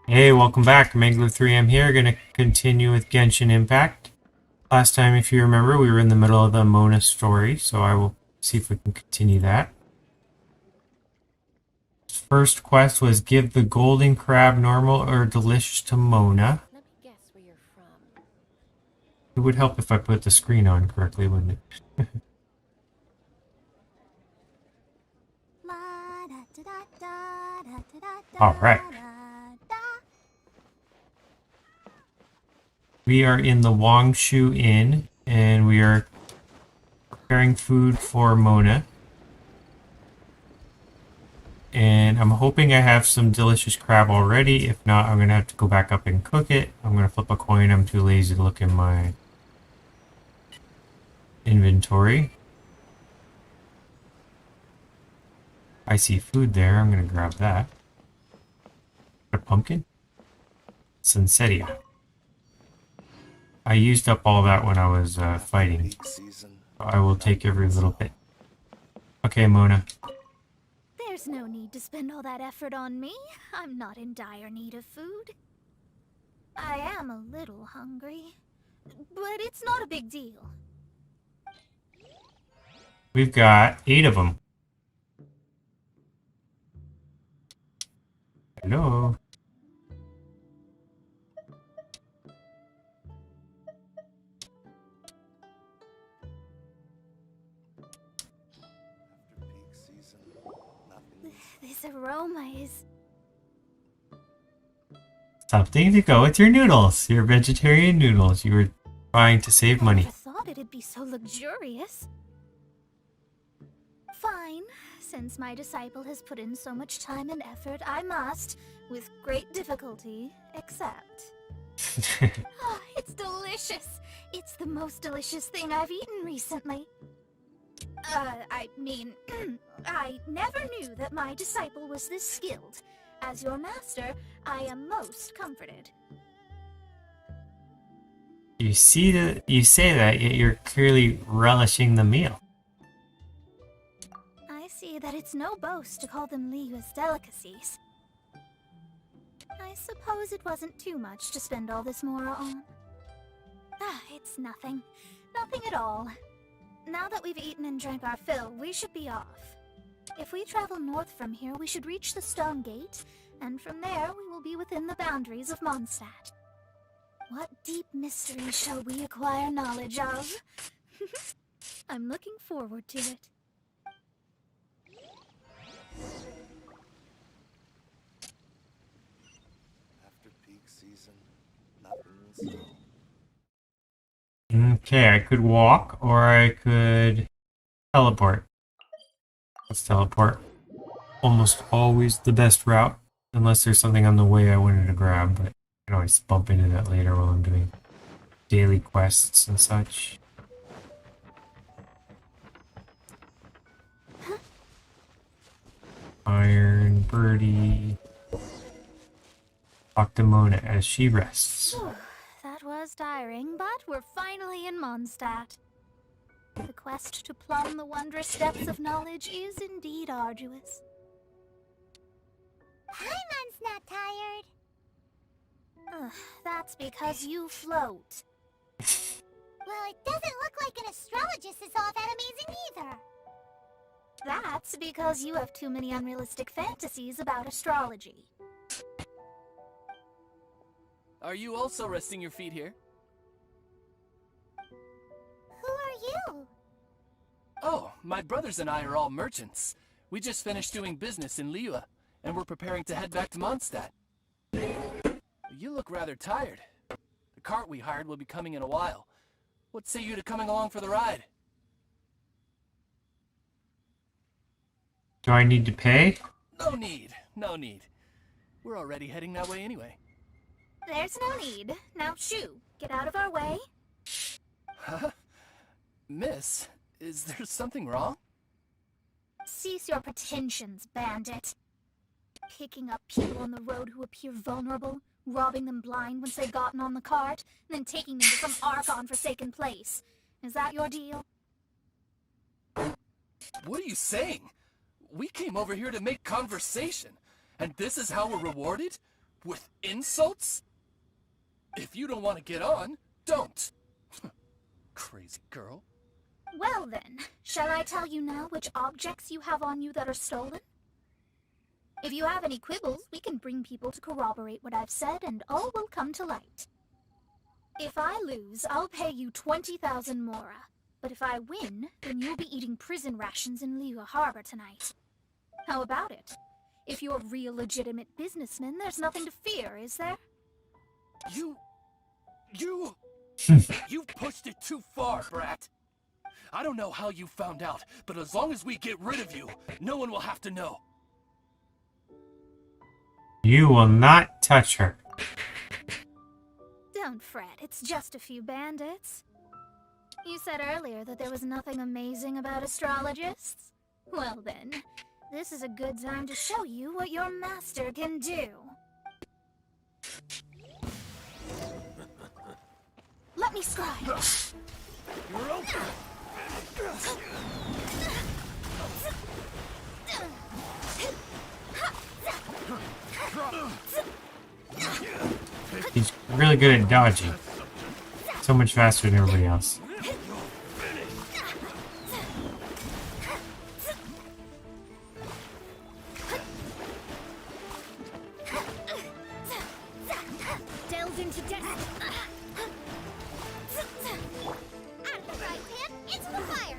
Hey, welcome back. Mangler3M here. Gonna continue with Genshin Impact. Last time, if you remember, we were in the middle of the Mona story, so I will see if we can continue that. First quest was give the golden crab normal or delicious to Mona. Let me guess where you're from. It would help if I put the screen on correctly, wouldn't it? Alright. We are in the Wangshu Inn, and we are preparing food for Mona. And I'm hoping I have some delicious crab already. If not, I'm going to have to go back up and cook it. I'm going to flip a coin. I'm too lazy to look in my inventory. I see food there. I'm going to grab that. A pumpkin? Sunsetia. I used up all that when I was fighting. So I will take every little bit. Okay, Mona. There's no need to spend all that effort on me. I'm not in dire need of food. I am a little hungry, but it's not a big deal. We've got 8 of them. Hello. This aroma is... Something to go with your noodles. Your vegetarian noodles. You were trying to save I money. never thought it'd be so luxurious. Fine. Since my disciple has put in so much time and effort, I must, with great difficulty, accept. Oh, it's delicious. It's the most delicious thing I've eaten recently. I mean, I never knew that my disciple was this skilled. As your master, I am most comforted. You say that, yet you're clearly relishing the meal. I see that it's no boast to call them Liyue's delicacies. I suppose it wasn't too much to spend all this mora on. It's nothing. Nothing at all. Now that we've eaten and drank our fill, we should be off. If we travel north from here, we should reach the Stone Gate, and from there we will be within the boundaries of Mondstadt. What deep mystery shall we acquire knowledge of? I'm looking forward to it. After peak season, nothing's Okay, I could walk or I could teleport. Let's teleport. Almost always the best route, unless there's something on the way I wanted to grab, but I can always bump into that later while I'm doing daily quests and such. Iron Birdie. Talk to Mona as she rests. That was tiring, but we're finally in Mondstadt. The quest to plumb the wondrous depths of knowledge is indeed arduous. Paimon's not tired. That's because you float. Well, it doesn't look like an astrologist is all that amazing either. That's because you have too many unrealistic fantasies about astrology. Are you also resting your feet here? Who are you? Oh, my brothers and I are all merchants. We just finished doing business in Liyue, and we're preparing to head back to Mondstadt. You look rather tired. The cart we hired will be coming in a while. What say you to coming along for the ride? Do I need to pay? No need, no need. We're already heading that way anyway. There's no need. Now shoo, get out of our way. Huh? Miss, is there something wrong? Cease your pretensions, bandit. Picking up people on the road who appear vulnerable, robbing them blind once they've gotten on the cart, and then taking them to some Archon-forsaken place. Is that your deal? What are you saying? We came over here to make conversation, and this is how we're rewarded? With insults? If you don't want to get on, don't. Crazy girl. Well then, shall I tell you now which objects you have on you that are stolen? If you have any quibbles, we can bring people to corroborate what I've said and all will come to light. If I lose, I'll pay you 20,000 mora. But if I win, then you'll be eating prison rations in Liyue Harbor tonight. How about it? If you're real legitimate businessmen, there's nothing to fear, is there? You've pushed it too far, brat. I don't know how you found out, but as long as we get rid of you, no one will have to know. You will not touch her. Don't fret, it's just a few bandits. You said earlier that there was nothing amazing about astrologists? Well then, this is a good time to show you what your master can do. Let me scribe. You're open. He's really good at dodging. So much faster than everybody else. Delve into death. Out of the frying pan, into the fire.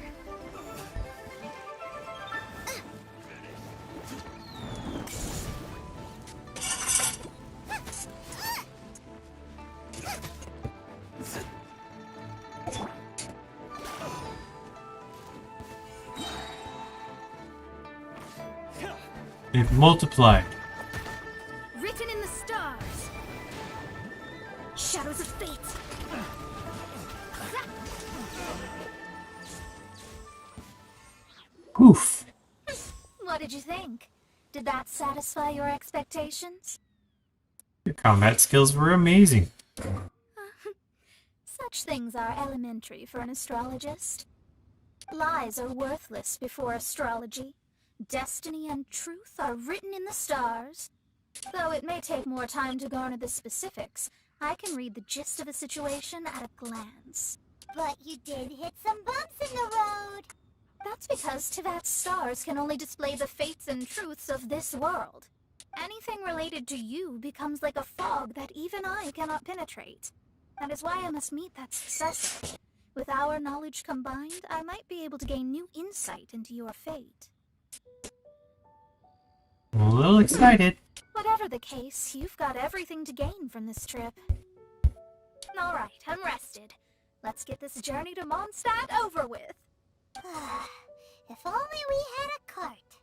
It multiplied. Written in the stars. Shadows of fate. Oof. What did you think? Did that satisfy your expectations? Your combat skills were amazing. Such things are elementary for an astrologist. Lies are worthless before astrology. Destiny and truth are written in the stars. Though it may take more time to garner the specifics, I can read the gist of a situation at a glance. But you did hit some bumps in the road. That's because Tivat's stars can only display the fates and truths of this world. Anything related to you becomes like a fog that even I cannot penetrate. That is why I must meet that successor. With our knowledge combined, I might be able to gain new insight into your fate. I'm a little excited. Whatever the case, you've got everything to gain from this trip. Alright, I'm rested. Let's get this journey to Mondstadt over with. If only we had a cart.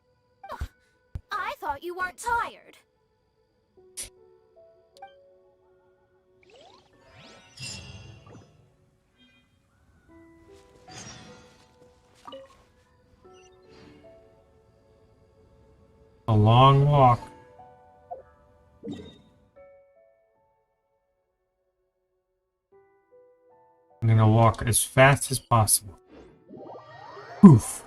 I thought you weren't tired. A long walk. I'm gonna walk as fast as possible. Oof.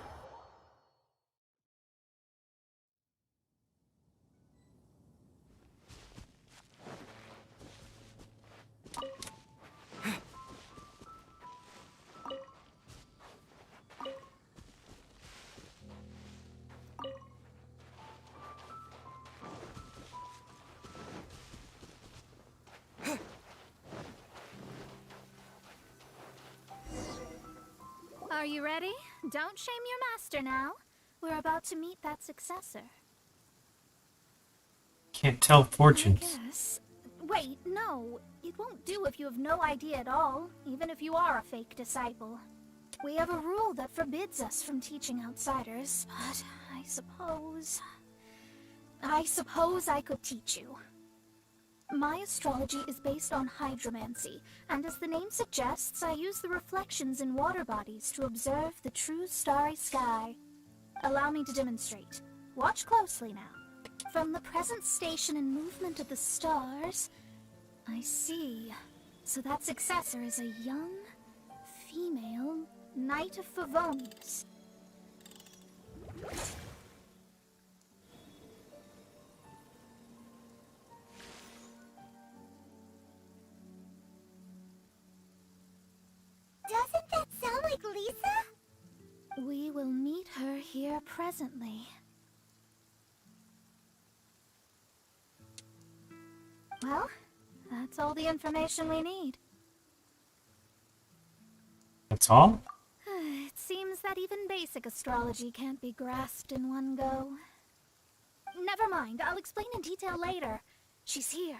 Are you ready? Don't shame your master now. We're about to meet that successor. Can't tell fortunes. I guess. Wait, no. It won't do if you have no idea at all, even if you are a fake disciple. We have a rule that forbids us from teaching outsiders, but I suppose I could teach you. My astrology is based on hydromancy, and as the name suggests, I use the reflections in water bodies to observe the true starry sky. Allow me to demonstrate. Watch closely now. From the present station and movement of the stars, I see. So that successor is a young, female Knight of Favonius. presently. Well, that's all the information we need. That's all? It seems that even basic astrology can't be grasped in one go. Never mind, I'll explain in detail later. She's here.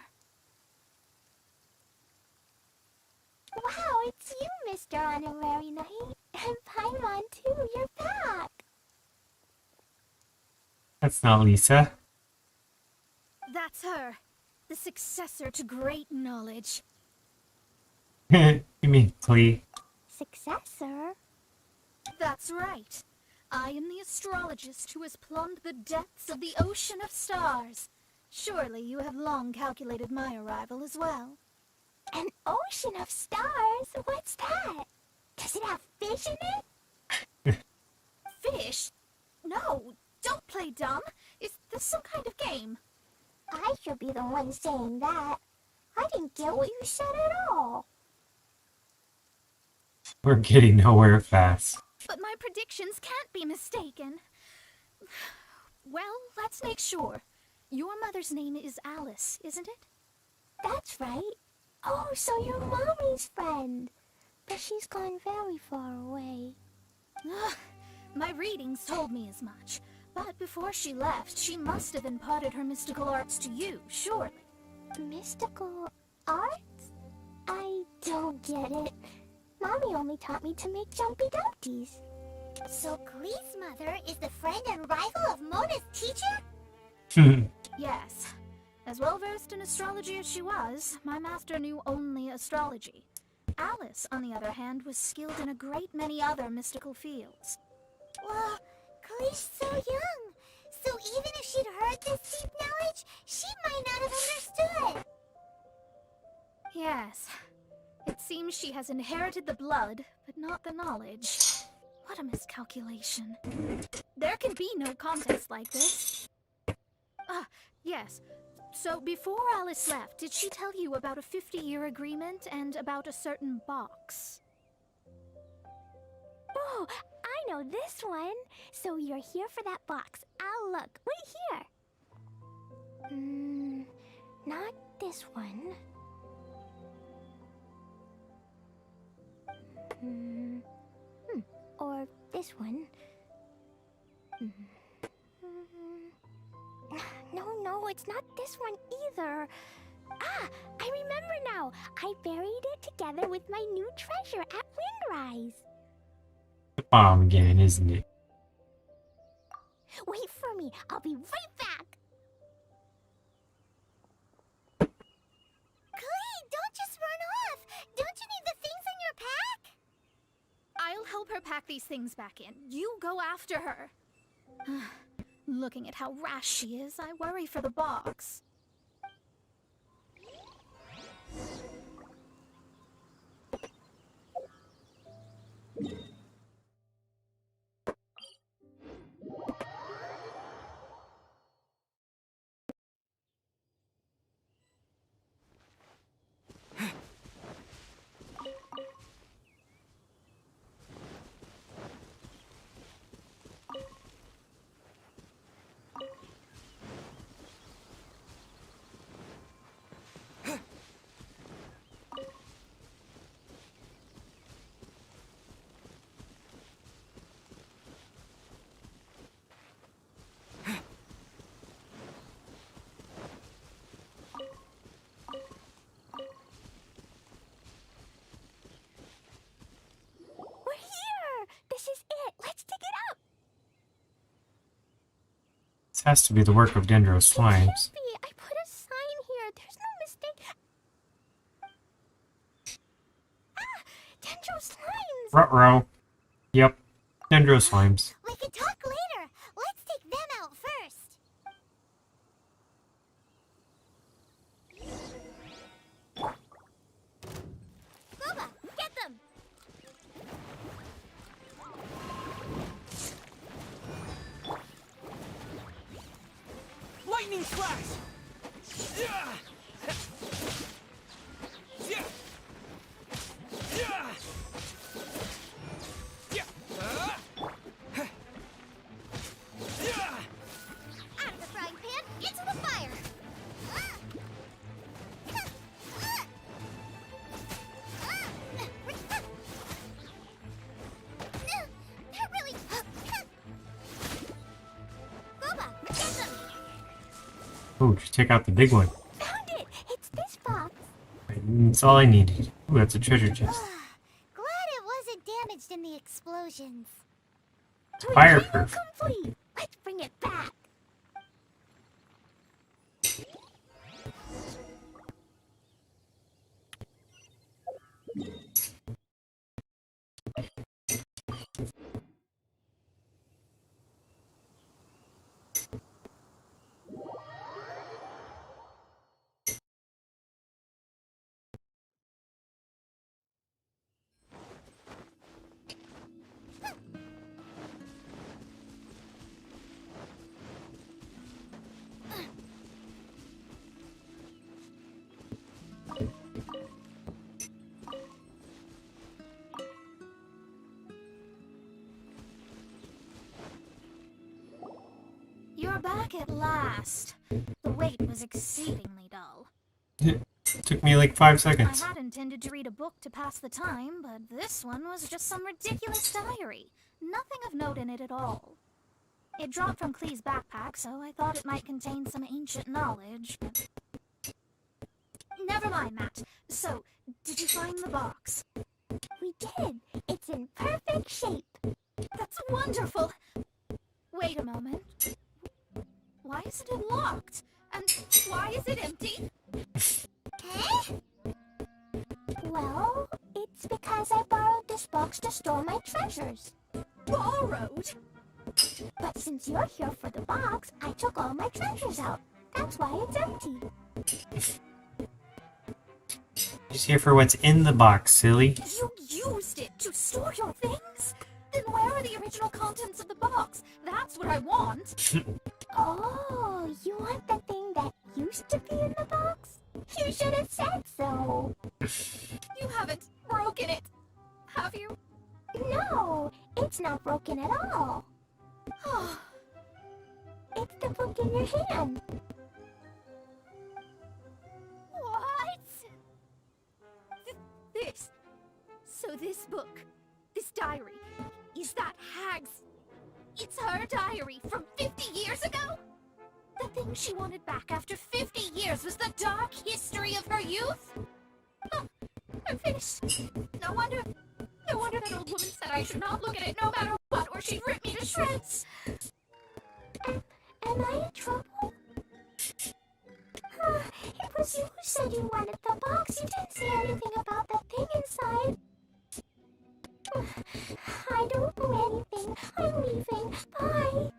Wow, it's you, Mr. Honorary Knight. And Paimon, too, you're back. That's not Lisa. That's her. The successor to great knowledge. You mean Klee? Successor? That's right. I am the astrologist who has plumbed the depths of the ocean of stars. Surely you have long calculated my arrival as well. An ocean of stars? What's that? Does it have fish in it? Fish? No, don't play dumb. Is this some kind of game? I should be the one saying that. I didn't get what you said at all. We're getting nowhere fast. But my predictions can't be mistaken. Well, let's make sure. Your mother's name is Alice, isn't it? That's right. Oh, so you're Mommy's friend. But she's gone very far away. My readings told me as much. But before she left, she must have imparted her mystical arts to you, surely. Mystical arts? I don't get it. Mommy only taught me to make jumpy dumpties. So Klee's mother is the friend and rival of Mona's teacher? Yes. As well versed in astrology as she was, my master knew only astrology. Alice, on the other hand, was skilled in a great many other mystical fields. Well, Klee's so young. So even if she'd heard this deep knowledge, she might not have understood. Yes. It seems she has inherited the blood, but not the knowledge. What a miscalculation. There can be no contest like this. Yes. So before Alice left, did she tell you about a 50-year agreement and about a certain box? Oh, I know this one. So you're here for that box. I'll look. Wait here. Not this one. Or this one. No, it's not this one either. Ah, I remember now. I buried it together with my new treasure at Windrise. The bomb again, isn't it? Wait for me. I'll be right back. Klee, don't just run off. Don't you need the things in your pack? I'll help her pack these things back in. You go after her. Looking at how rash she is, I worry for the box. This has to be the work of Dendro Slimes. I put a sign here. There's no mistake. Ah! Dendro Slimes! Ruh-roh. Yep. Dendro Slimes. We can talk later. Let's take them out first. Boba, get them! Lightning slash! Yeah! Yeah! Yeah! Yeah! Oh, just check out the big one. Found it! It's this box. That's all I needed. Ooh, that's a treasure chest. Glad it wasn't damaged in the explosions. Fireproof. Complete. Let's bring it back. You're back at last. The wait was exceedingly dull. Took me like 5 I seconds. had intended to read a book to pass the time, but this one was just some ridiculous diary. Nothing of note in it at all. It dropped from Clee's backpack, so I thought it might contain some ancient knowledge, but... Never mind that. So, did you find the box? We did. It's in perfect shape. That's wonderful! Wait a moment. Why isn't it locked? And why is it empty? Huh? Well, it's because I borrowed this box to store my treasures. Borrowed? But since you're here for the box, I took all my treasures out. That's why it's empty. Just here for what's in the box, silly. You used it to store your things? Then where are the original contents of the box? That's what I want. Oh, you want the thing that used to be in the box? You should have said so. You haven't broken it, have you? No, it's not broken at all. It's the book in your hand. What? This. So this book, this diary, is that Hag's... It's her diary from 50 years ago? The thing she wanted back after 50 years was the dark history of her youth? Oh, I'm finished. No wonder that old woman said I should not look at it no matter what, or she'd rip me to shreds. Am I in trouble? It was you who said you wanted the box. You didn't say anything about the thing inside. I don't know anything. I'm leaving. Bye.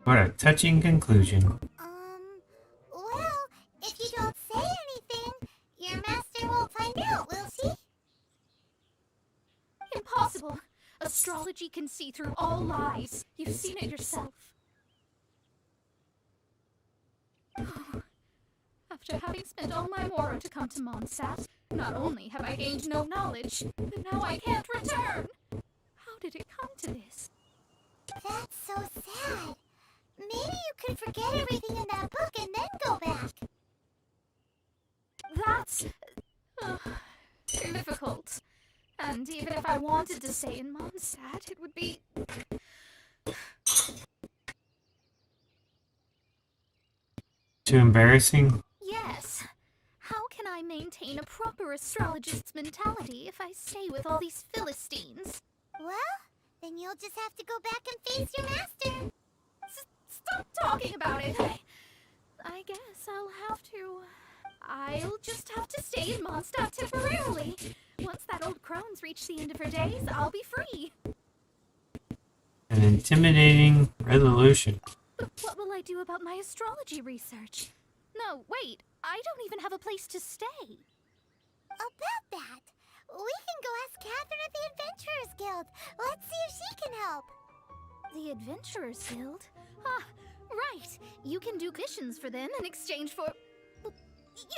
What a touching conclusion. Well, if you don't say anything, your master won't find out, will she? Impossible. Astrology can see through all lies. You've seen it yourself. After having spent all my mora to come to Mondstadt, not only have I gained no knowledge, but now I can't return. How did it come to this? That's so sad. Maybe you could forget everything in that book and then go back. That's... difficult. And even if I wanted to stay in Mondstadt, it would be... Too embarrassing? Yes. How can I maintain a proper astrologist's mentality if I stay with all these Philistines? Well, then you'll just have to go back and face your master. Stop talking about it. I guess I'll just have to stay in Mondstadt temporarily. Once that old crone's reached the end of her days, I'll be free. An intimidating resolution. But what will I do about my astrology research? No, wait. I don't even have a place to stay. About that, we can go ask Catherine at the Adventurers Guild. Let's see if she can help. The Adventurers Guild? Ah, right. You can do missions for them in exchange for...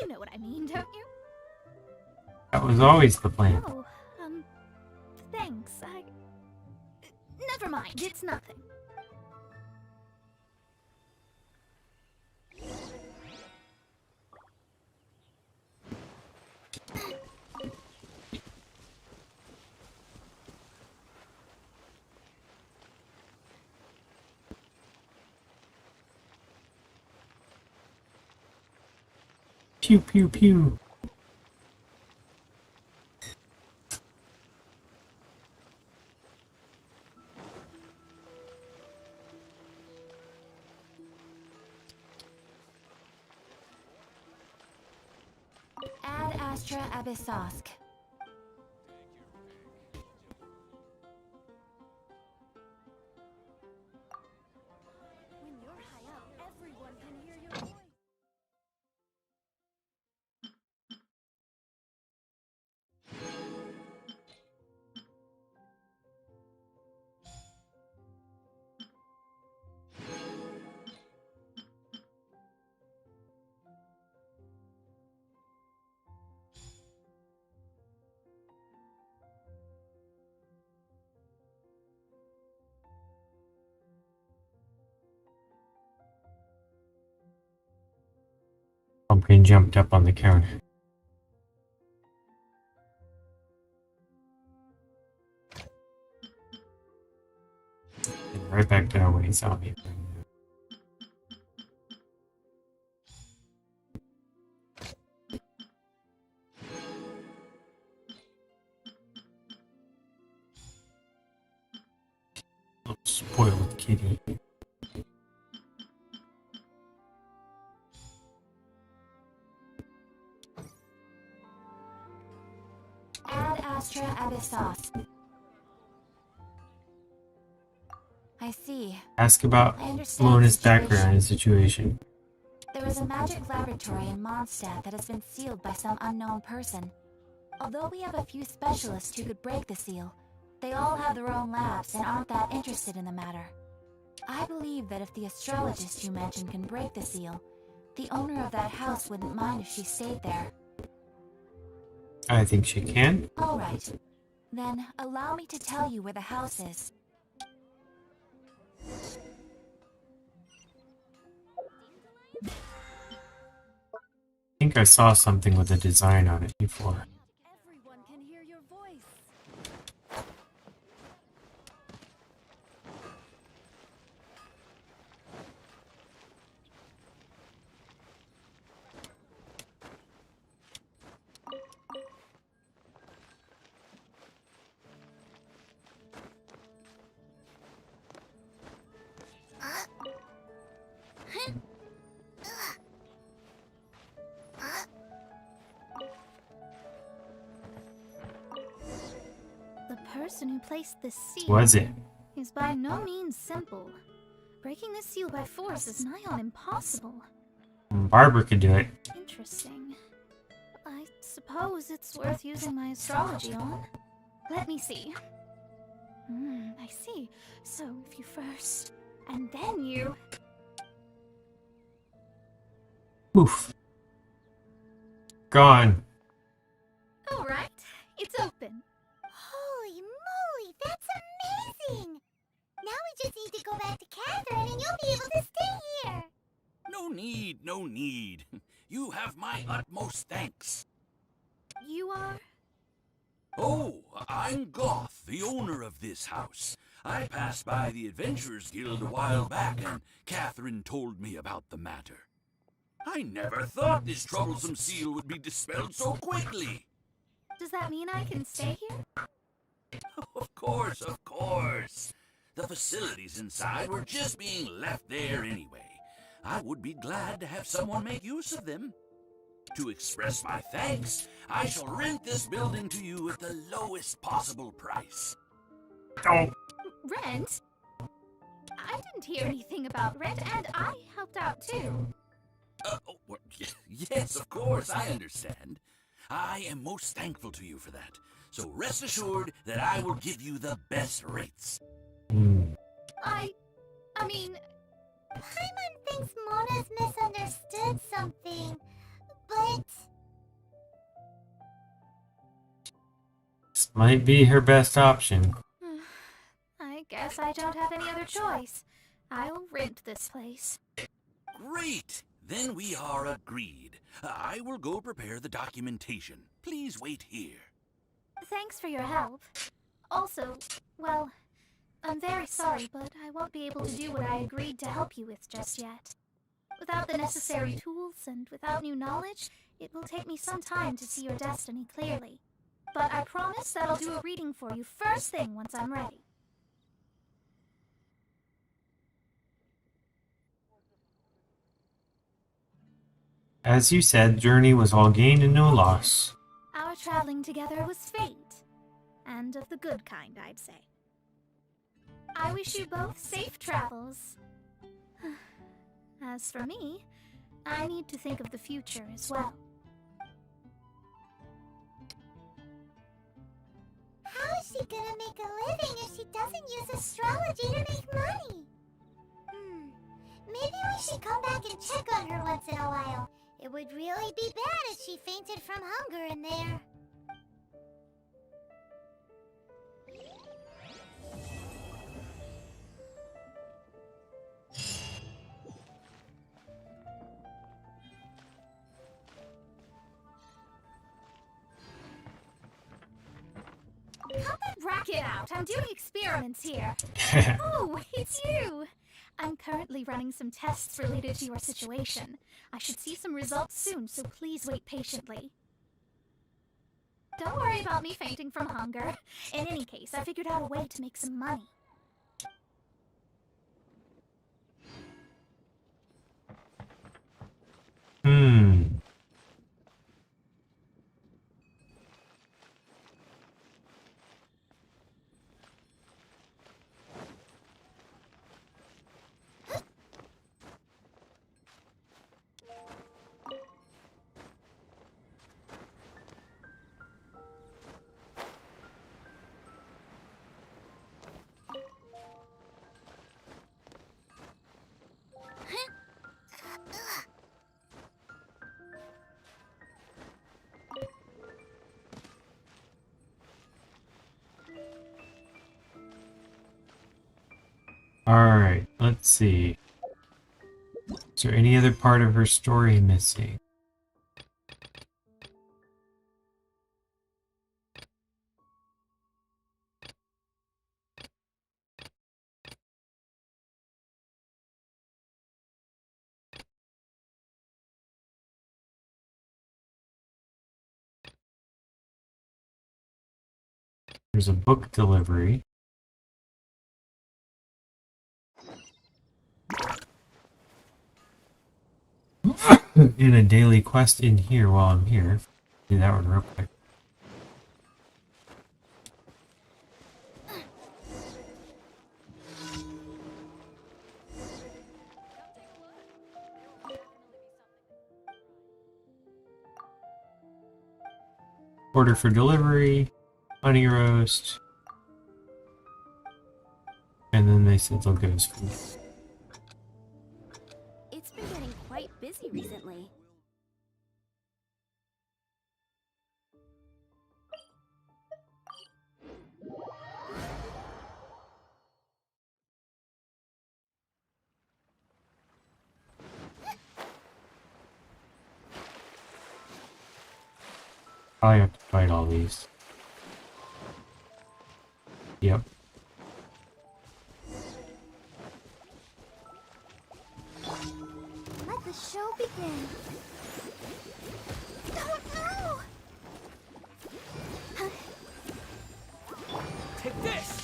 You know what I mean, don't you? That was always the plan. Oh, thanks. Never mind, it's nothing. Pew pew pew. Ad Astra Abyssosk. When you're high up, everyone can hear your voice. Pumpkin jumped up on the counter. And right back down when he saw me. Little spoiled kitty. Ad Astra Abyssosk. I see. Ask about I understand Mona's the situation. background and situation. There is a magic laboratory in Mondstadt that has been sealed by some unknown person. Although we have a few specialists who could break the seal, they all have their own labs and aren't that interested in the matter. I believe that if the astrologist you mentioned can break the seal, the owner of that house wouldn't mind if she stayed there. I think she can. All right. Then allow me to tell you where the house is. I think I saw something with a design on it before. Everyone can hear your voice. The person who placed the seal Was it? is by no means simple. Breaking the seal by force is nigh on impossible. Barbara could do it. Interesting. I suppose it's worth using my astrology on. Let me see. I see. So if you first, and then you... Oof. Gone. Alright, it's open. Holy moly, that's amazing! Now we just need to go back to Catherine and you'll be able to stay here. No need, no need. You have my utmost thanks. You are? Oh, I'm Goth, the owner of this house. I passed by the Adventurers Guild a while back, and Catherine told me about the matter. I never thought this troublesome seal would be dispelled so quickly. Does that mean I can stay here? Of course, of course. The facilities inside were just being left there anyway. I would be glad to have someone make use of them. To express my thanks, I shall rent this building to you at the lowest possible price. Oh. Rent? I didn't hear anything about rent, and I helped out too. Yes, of course, I understand. I am most thankful to you for that. So rest assured that I will give you the best rates. I mean... Paimon thinks Mona's misunderstood something, but... This might be her best option. I guess I don't have any other choice. I'll rent this place. Great! Then we are agreed. I will go prepare the documentation. Please wait here. Thanks for your help. Also, well, I'm very sorry, but I won't be able to do what I agreed to help you with just yet. Without the necessary tools and without new knowledge, it will take me some time to see your destiny clearly. But I promise that I'll do a reading for you first thing once I'm ready. As you said, journey was all gain and no loss. Our traveling together was fate. And of the good kind, I'd say. I wish you both safe travels. As for me, I need to think of the future as well. How is she gonna make a living if she doesn't use astrology to make money? Maybe we should come back and check on her once in a while. It would really be bad if she fainted from hunger in there. Cut that racket out! I'm doing experiments here. Oh, it's you! I'm currently running some tests related to your situation. I should see some results soon, so please wait patiently. Don't worry about me fainting from hunger. In any case, I figured out a way to make some money. Alright, let's see. Is there any other part of her story missing? There's a book delivery. In a daily quest in here while I'm here. Do that one real quick. Order for delivery, honey roast, and then they said they'll give us food. It's been getting quite busy recently. Probably have to fight all these. Yep. Let the show begin. Oh no! Take this!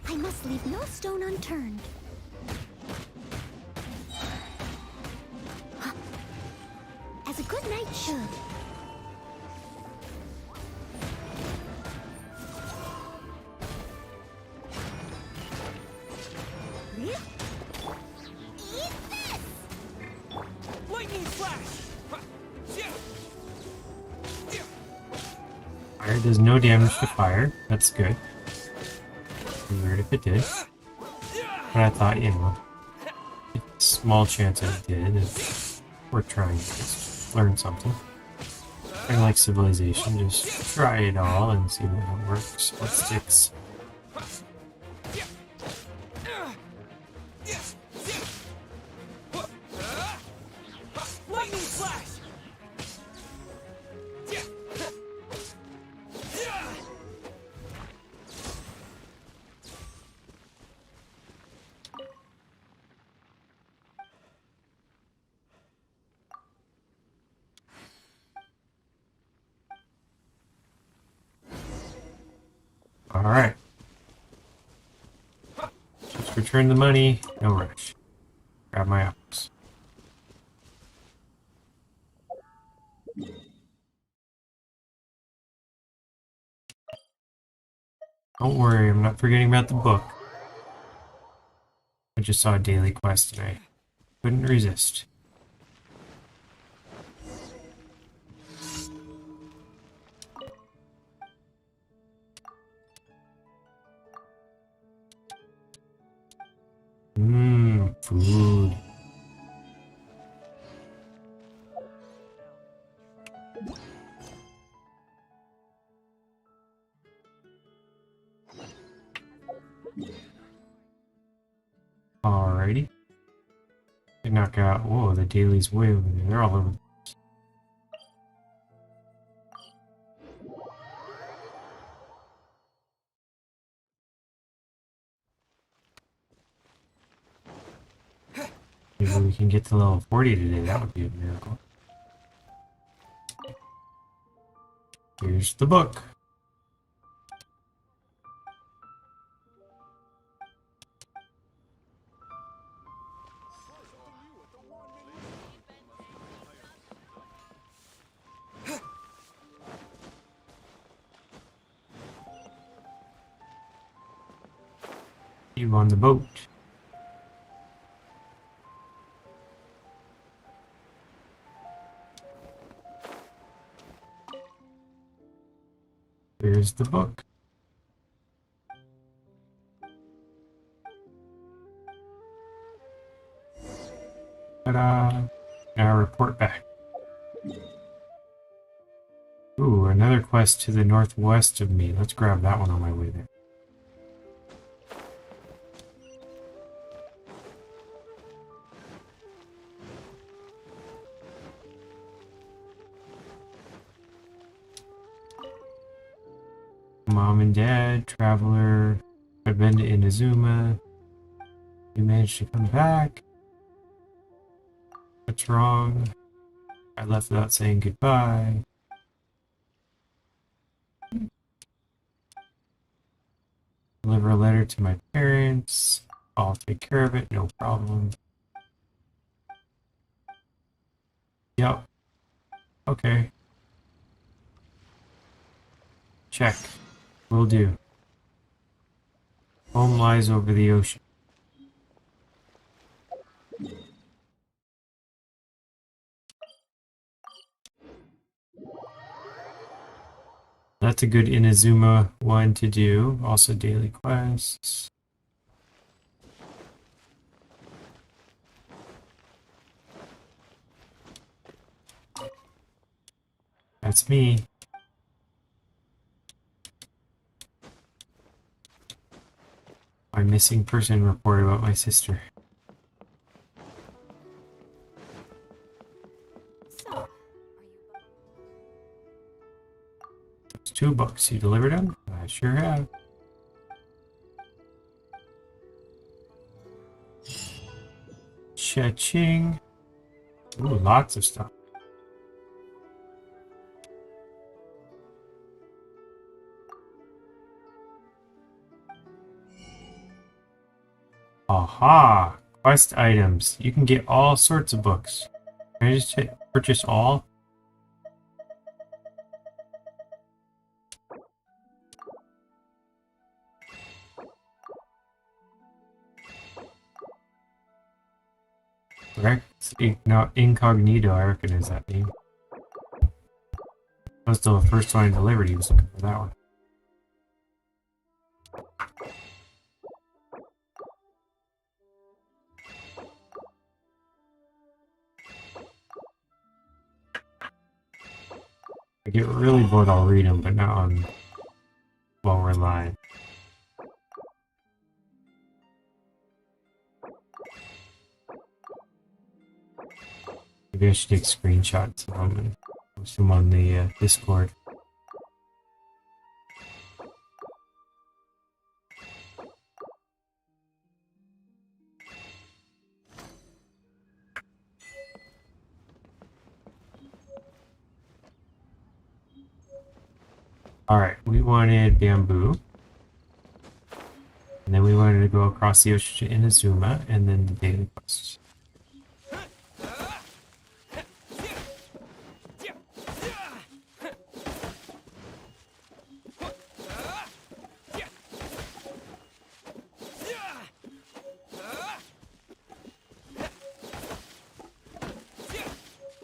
I must leave no stone unturned. As a good knight should. Eat this! Lightning flash! Fire does no damage to fire. That's good. Weird if it did. But I thought, you know, small chance it did if we're trying to just learn something. Kind of like Civilization, just try it all and see what works, what sticks. Lightning flash! Alright. Just return the money, no rush. Grab my apples. Don't worry, I'm not forgetting about the book. I just saw a daily quest and I couldn't resist. Food. Alrighty. They knock out. Whoa, the dailies way over there. They're all over. Maybe we can get to level 40 today. That would be a miracle. Here's the book. You on the boat. Here's the book. Ta-da! Now report back. Ooh, another quest to the northwest of me. Let's grab that one on my way there. Mom and Dad, Traveler, I've been to Inazuma. You managed to come back. What's wrong? I left without saying goodbye. Deliver a letter to my parents. I'll take care of it, no problem. Yep. Okay. Check. Will do. Home lies over the ocean. That's a good Inazuma one to do. Also daily quests. That's me. My missing person report about my sister. So, It's 2 books. You delivered them? I sure have. Cha-ching. Ooh, lots of stuff. Aha! Quest items. You can get all sorts of books. Can I just hit purchase all? No, Incognito, I recognize that name. That was the first one I delivered. He was looking for that one. I get really bored, I'll read them, but not on while we're live. Maybe I should take screenshots of them and post them on the Discord. Alright, we wanted bamboo. And then we wanted to go across the ocean to Inazuma, and then the daily quests.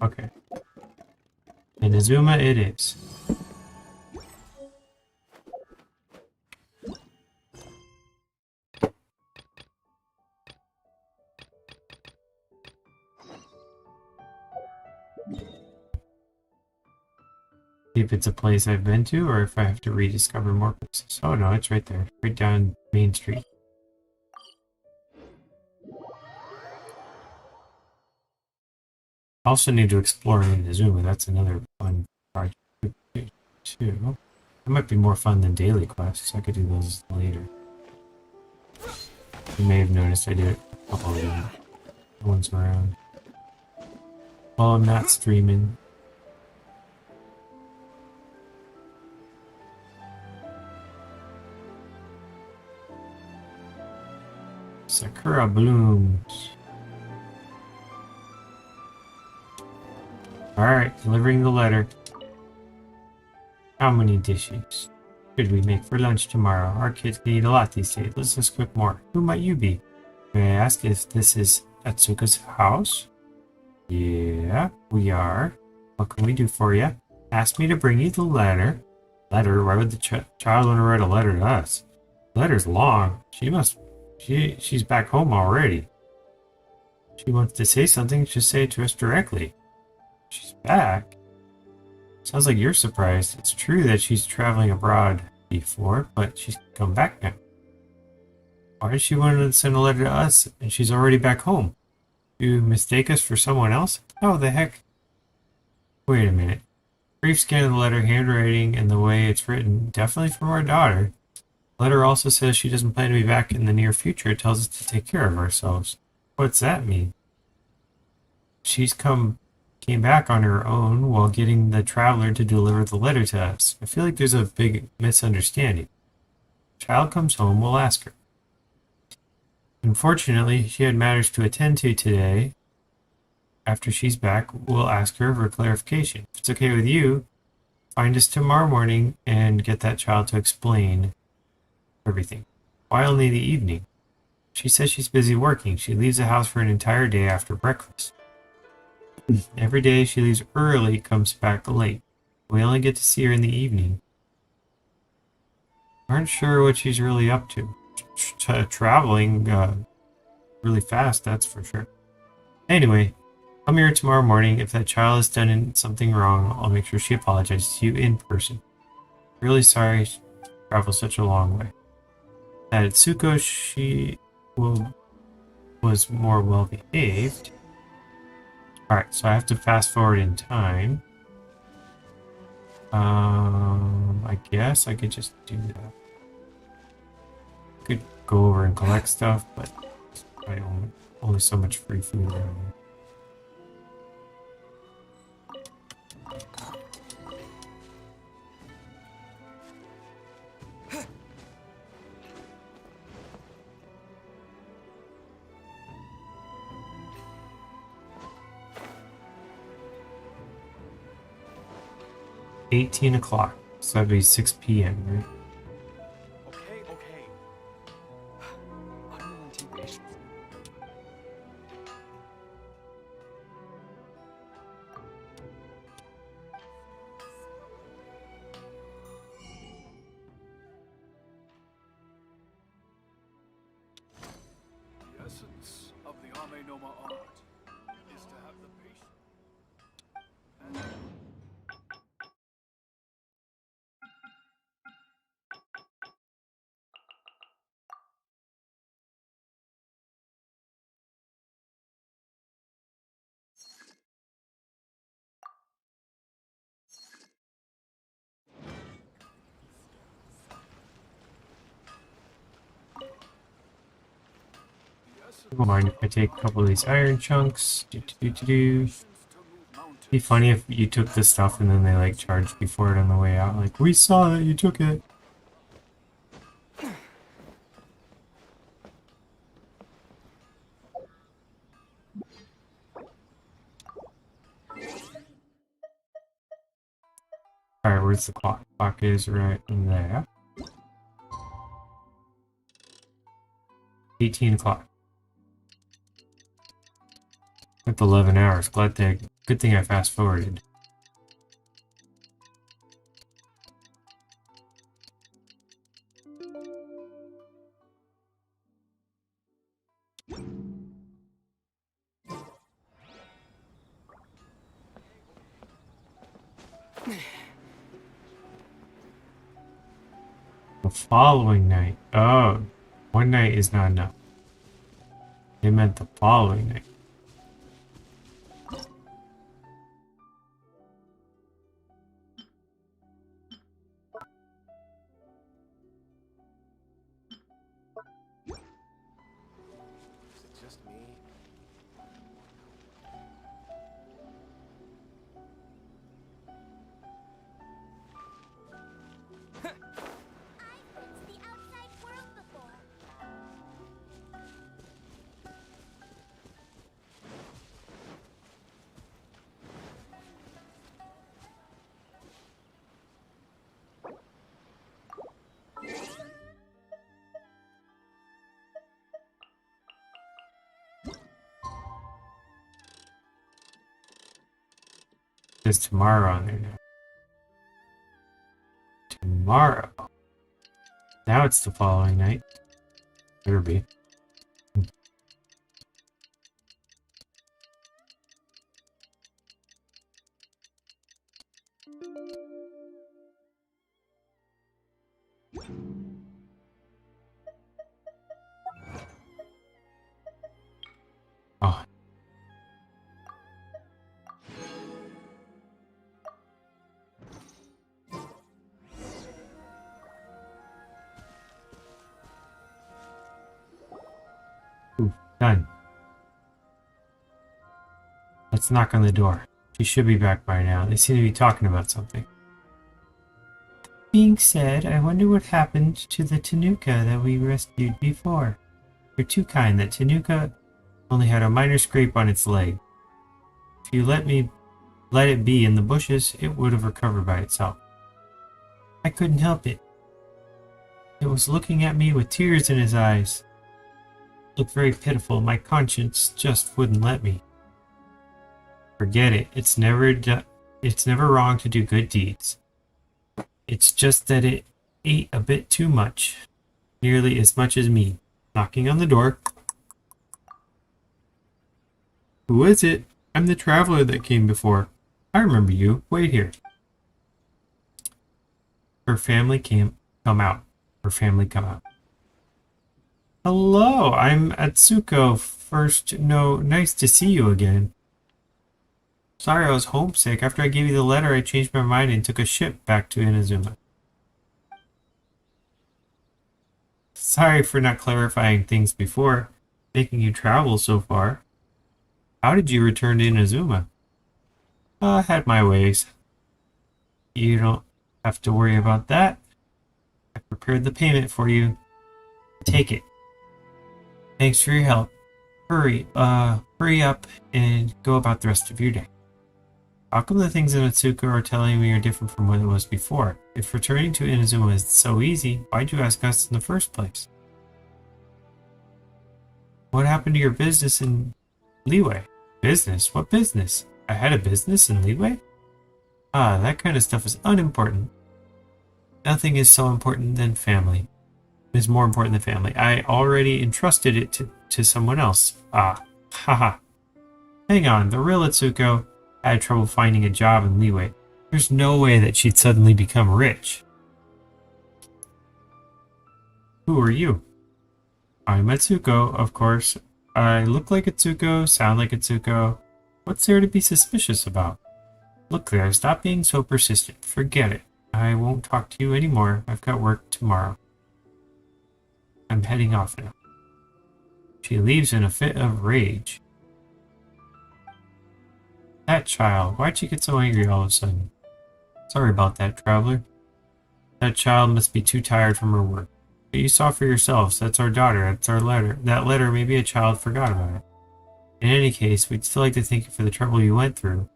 Okay. Inazuma it is. See if it's a place I've been to, or if I have to rediscover more places. Oh no, it's right there. Right down Main Street. I also need to explore Inazuma. That's another fun project too. That might be more fun than daily quests. I could do those later. You may have noticed I did a couple of them. No one's around. Well, I'm not streaming. Sakura blooms. Alright, delivering the letter. How many dishes should we make for lunch tomorrow? Our kids can eat a lot these days. Let's just cook more. Who might you be? May I ask if this is Atsuko's house? Yeah, we are. What can we do for you? Ask me to bring you the letter. Letter? Why would the child want to write a letter to us? The letter's long. She's back home already. She wants to say something, just say it to us directly. She's back? Sounds like you're surprised. It's true that she's traveling abroad before, but she's come back now. Why does she want to send a letter to us, and she's already back home? You mistake us for someone else? How the heck? Wait a minute. Brief scan of the letter, handwriting, and the way it's written. Definitely from our daughter. The letter also says she doesn't plan to be back in the near future. It tells us to take care of ourselves. What's that mean? Came back on her own while getting the traveler to deliver the letter to us. I feel like there's a big misunderstanding. Child comes home, we'll ask her. Unfortunately, she had matters to attend to today. After she's back, we'll ask her for clarification. If it's okay with you, find us tomorrow morning and get that child to explain everything. Why only the evening? She says she's busy working. She leaves the house for an entire day after breakfast. Every day she leaves early, comes back late. We only get to see her in the evening. Aren't sure what she's really up to. Traveling really fast, that's for sure. Anyway, come here tomorrow morning. If that child has done something wrong, I'll make sure she apologizes to you in person. Really sorry she traveled such a long way. At Atsuko, she was more well behaved. Alright, so I have to fast forward in time. I guess I could just do that. Could go over and collect stuff, but I only so much free food around here. $18, so that'd be 6 p.m., right? Okay. Unrelenting patience. The essence of the Ame Noma art is to have the patience. Don't mind if I take a couple of these iron chunks. Be funny if you took this stuff and then they like charged you for it on the way out. Like, we saw that you took it. Alright, where's the clock? Clock is right there. 18 o'clock. That's 11 hours. Good thing I fast forwarded. The following night. Oh, one night is not enough. They meant the following night. There's tomorrow on there now. Tomorrow. Now it's the following night. Better be. Oh. Done. Let's knock on the door. She should be back by now. They seem to be talking about something. Being said, I wonder what happened to the Tanuka that we rescued before. You're too kind. That Tanuka only had a minor scrape on its leg. If you let it be in the bushes, it would have recovered by itself. I couldn't help it. It was looking at me with tears in his eyes. Looked very pitiful. My conscience just wouldn't let me. Forget it. It's never wrong to do good deeds. It's just that it ate a bit too much. Nearly as much as me. Knocking on the door. Who is it? I'm the traveler that came before. I remember you. Wait here. Her family come out. Her family come out. Hello, I'm Atsuko. Nice to see you again. Sorry, I was homesick. After I gave you the letter, I changed my mind and took a ship back to Inazuma. Sorry for not clarifying things before, making you travel so far. How did you return to Inazuma? I had my ways. You don't have to worry about that. I prepared the payment for you. Take it. Thanks for your help. Hurry up and go about the rest of your day. How come the things in Atsuko are telling me are different from what it was before? If returning to Inazuma is so easy, why'd you ask us in the first place? What happened to your business in Liyue? Business? What business? I had a business in Liyue? Ah, that kind of stuff is unimportant. Nothing is so important than family. It is more important than family. I already entrusted it to someone else. Ah, haha. Hang on, the real Atsuko had trouble finding a job in Liyue. There's no way that she'd suddenly become rich. Who are you? I'm Atsuko, of course. I look like Atsuko, sound like Atsuko. What's there to be suspicious about? Look there, stop being so persistent. Forget it. I won't talk to you anymore. I've got work tomorrow. I'm heading off now. She leaves in a fit of rage. That child, why'd she get so angry all of a sudden? Sorry about that, traveler. That child must be too tired from her work. But you saw for yourselves, that's our daughter, that's our letter. That letter, maybe a child forgot about it. In any case, we'd still like to thank you for the trouble you went through.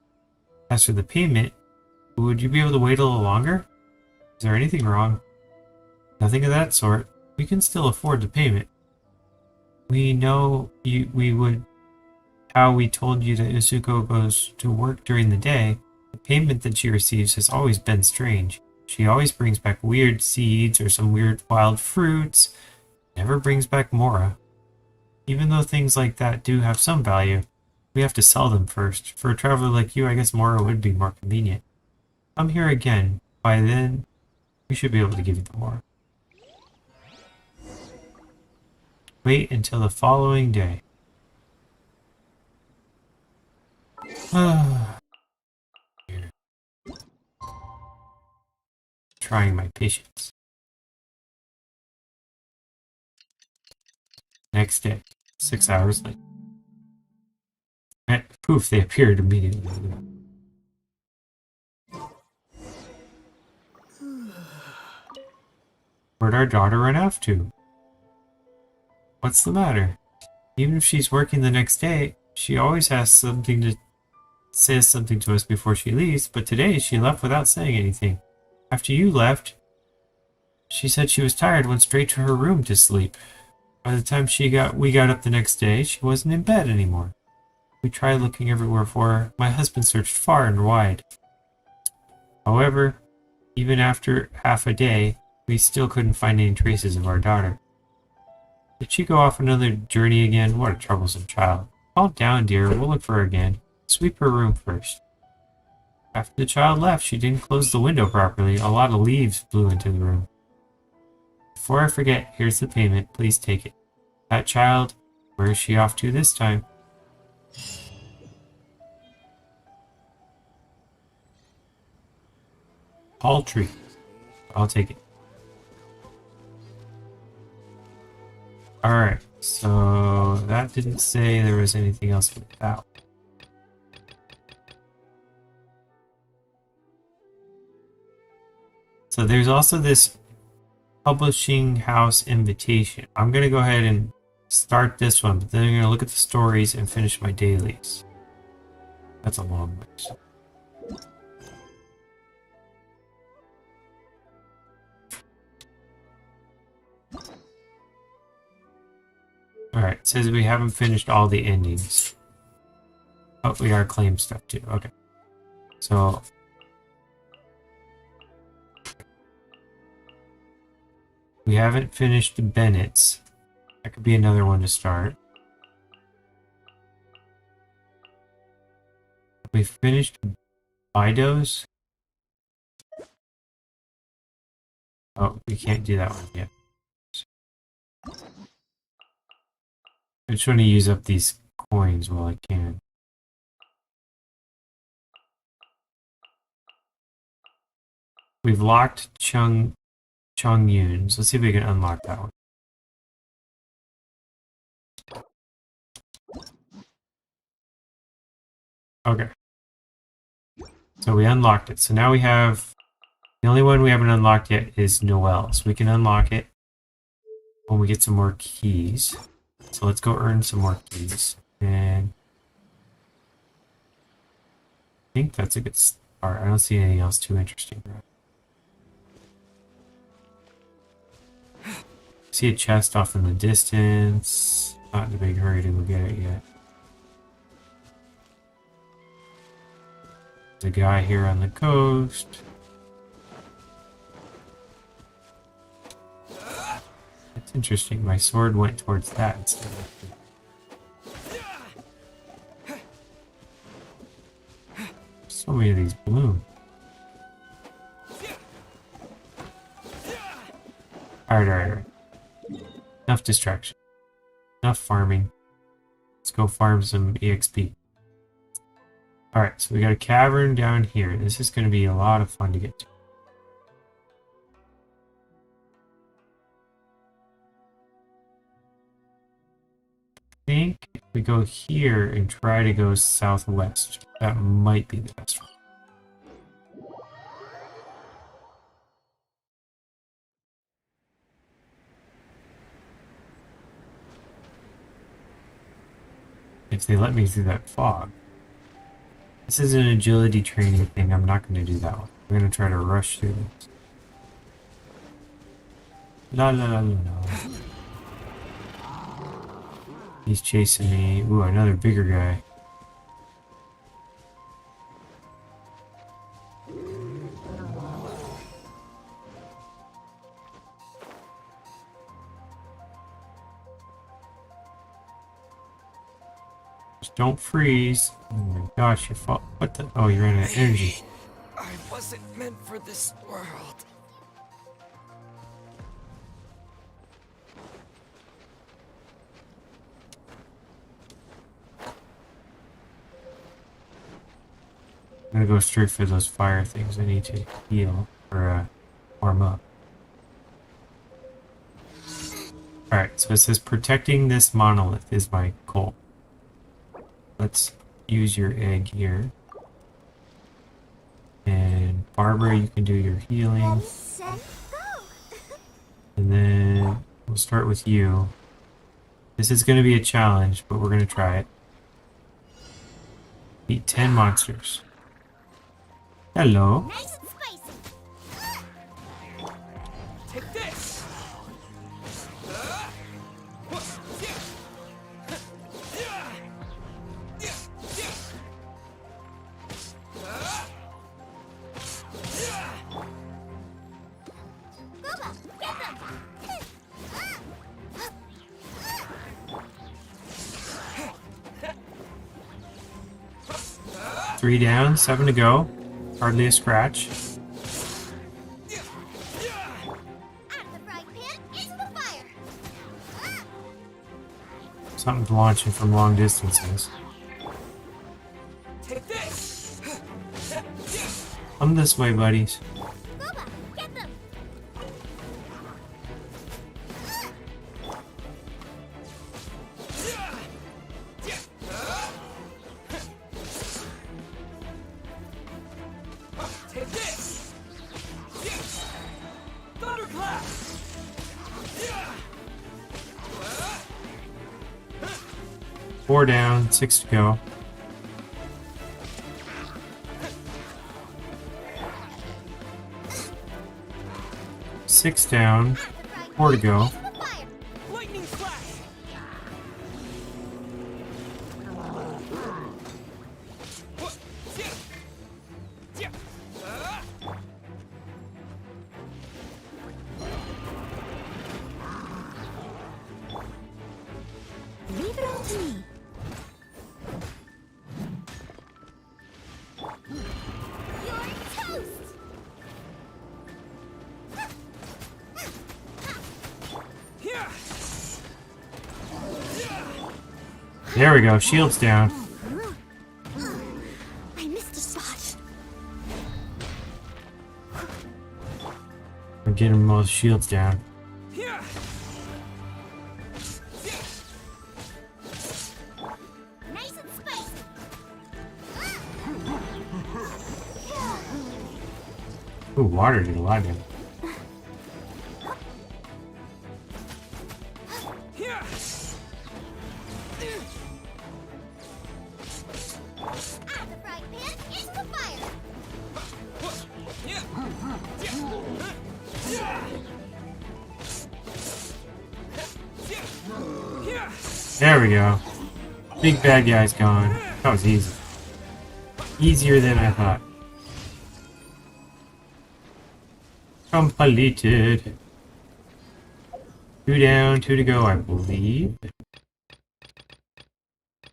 As for the payment, would you be able to wait a little longer? Is there anything wrong? Nothing of that sort. We can still afford the payment. We know we would how we told you that Atsuko goes to work during the day. The payment that she receives has always been strange. She always brings back weird seeds or some weird wild fruits. Never brings back Mora. Even though things like that do have some value, we have to sell them first. For a traveler like you, I guess Mora would be more convenient. Come here again. By then, we should be able to give you the Mora. Wait until the following day. Trying my patience. Next day, 6 hours later. And poof, they appeared immediately. Where'd our daughter run off to? What's the matter? Even if she's working the next day, she always has something to says something to us before she leaves, but today she left without saying anything. After you left, she said she was tired, went straight to her room to sleep. By the time we got up the next day, she wasn't in bed anymore. We tried looking everywhere for her. My husband searched far and wide. However, even after half a day, we still couldn't find any traces of our daughter. Did she go off another journey again? What a troublesome child. Calm down, dear. We'll look for her again. Sweep her room first. After the child left, she didn't close the window properly. A lot of leaves blew into the room. Before I forget, here's the payment. Please take it. That child, where is she off to this time? Paltry. I'll take it. Alright, so that didn't say there was anything else without. So there's also this publishing house invitation. I'm going to go ahead and start this one, but then I'm going to look at the stories and finish my dailies. That's a long way. Alright, it says we haven't finished all the endings. Oh, we gotta claim stuff too. Okay. So we haven't finished the Bennett's. That could be another one to start. We finished Bido's. Oh, we can't do that one yet. I'm just trying to use up these coins while I can. We've locked Chung Yun's. Let's see if we can unlock that one. Okay. So we unlocked it. So now we have... The only one we haven't unlocked yet is Noelle. So we can unlock it when we get some more keys. So let's go earn some more keys. And I think that's a good start. I don't see anything else too interesting. See a chest off in the distance. Not in a big hurry to go get it yet. There's a guy here on the coast. That's interesting. My sword went towards that instead of... So many of these bloom. Alright. Enough distraction. Enough farming. Let's go farm some EXP. Alright, so we got a cavern down here. This is going to be a lot of fun to get to. We go here and try to go southwest. That might be the best one. If they let me through that fog. This is an agility training thing. I'm not going to do that one. I'm going to try to rush through this. La la la la la. He's chasing me. Ooh, another bigger guy. Just don't freeze. Oh my gosh, you fall. What the? Oh, you ran out of energy. I wasn't meant for this world. I'm gonna go straight for those fire things. I need to heal or warm up. Alright, so it says protecting this monolith is my goal. Let's use your egg here. And Barbara, you can do your healing. Ready, set, go! And then we'll start with you. This is going to be a challenge, but we're going to try it. Beat 10 monsters. Hello. Nice and spicy! Take this! 3 down, 7 to go. Hardly a scratch. Something's launching from long distances. Take this! Come this way, buddies. Get them! Take this! Thunderclap! 4 down, 6 to go. Six down, 4 to go. Lightning flash! Leave it all to me. You're toast! There we go, shields down. I missed a spot. We're getting most shields down. Nice and spicy! Ooh, water did a lot of damage. Out of the frying pan, into the fire! There we go. Big bad guy's gone. That was easy. Easier than I thought. Completed. 2 down, 2 to go, I believe.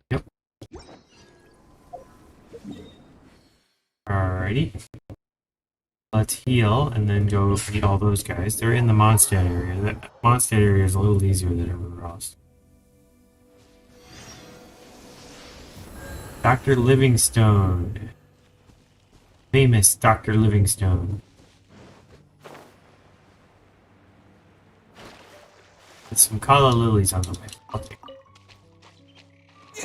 Yep. Alrighty. Let's heal and then go beat all those guys. They're in the Mondstadt area. The Mondstadt area is a little easier than everywhere else. Dr. Livingstone. Famous Dr. Livingstone. With some Kala lilies on the way. I'll take it.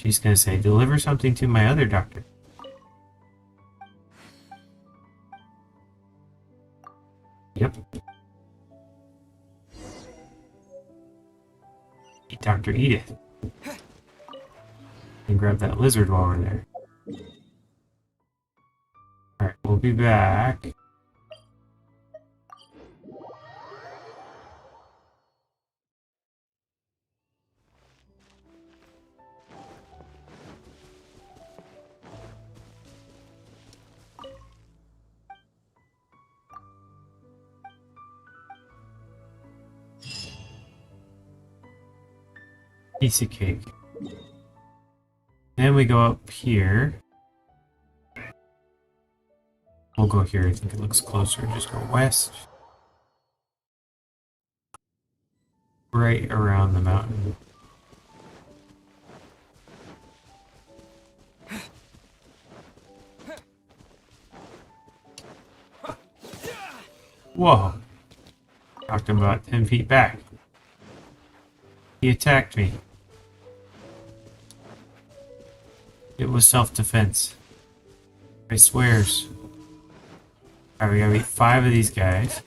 She's gonna say, deliver something to my other doctor. Yep. Dr. Edith. And grab that lizard while we're there. Alright, we'll be back. Piece of cake. Then we go up here. We'll go here, I think it looks closer. Just go west. Right around the mountain. Whoa! Knocked him about 10 feet back. He attacked me. It was self-defense. I swears. Alright, we gotta beat 5 of these guys.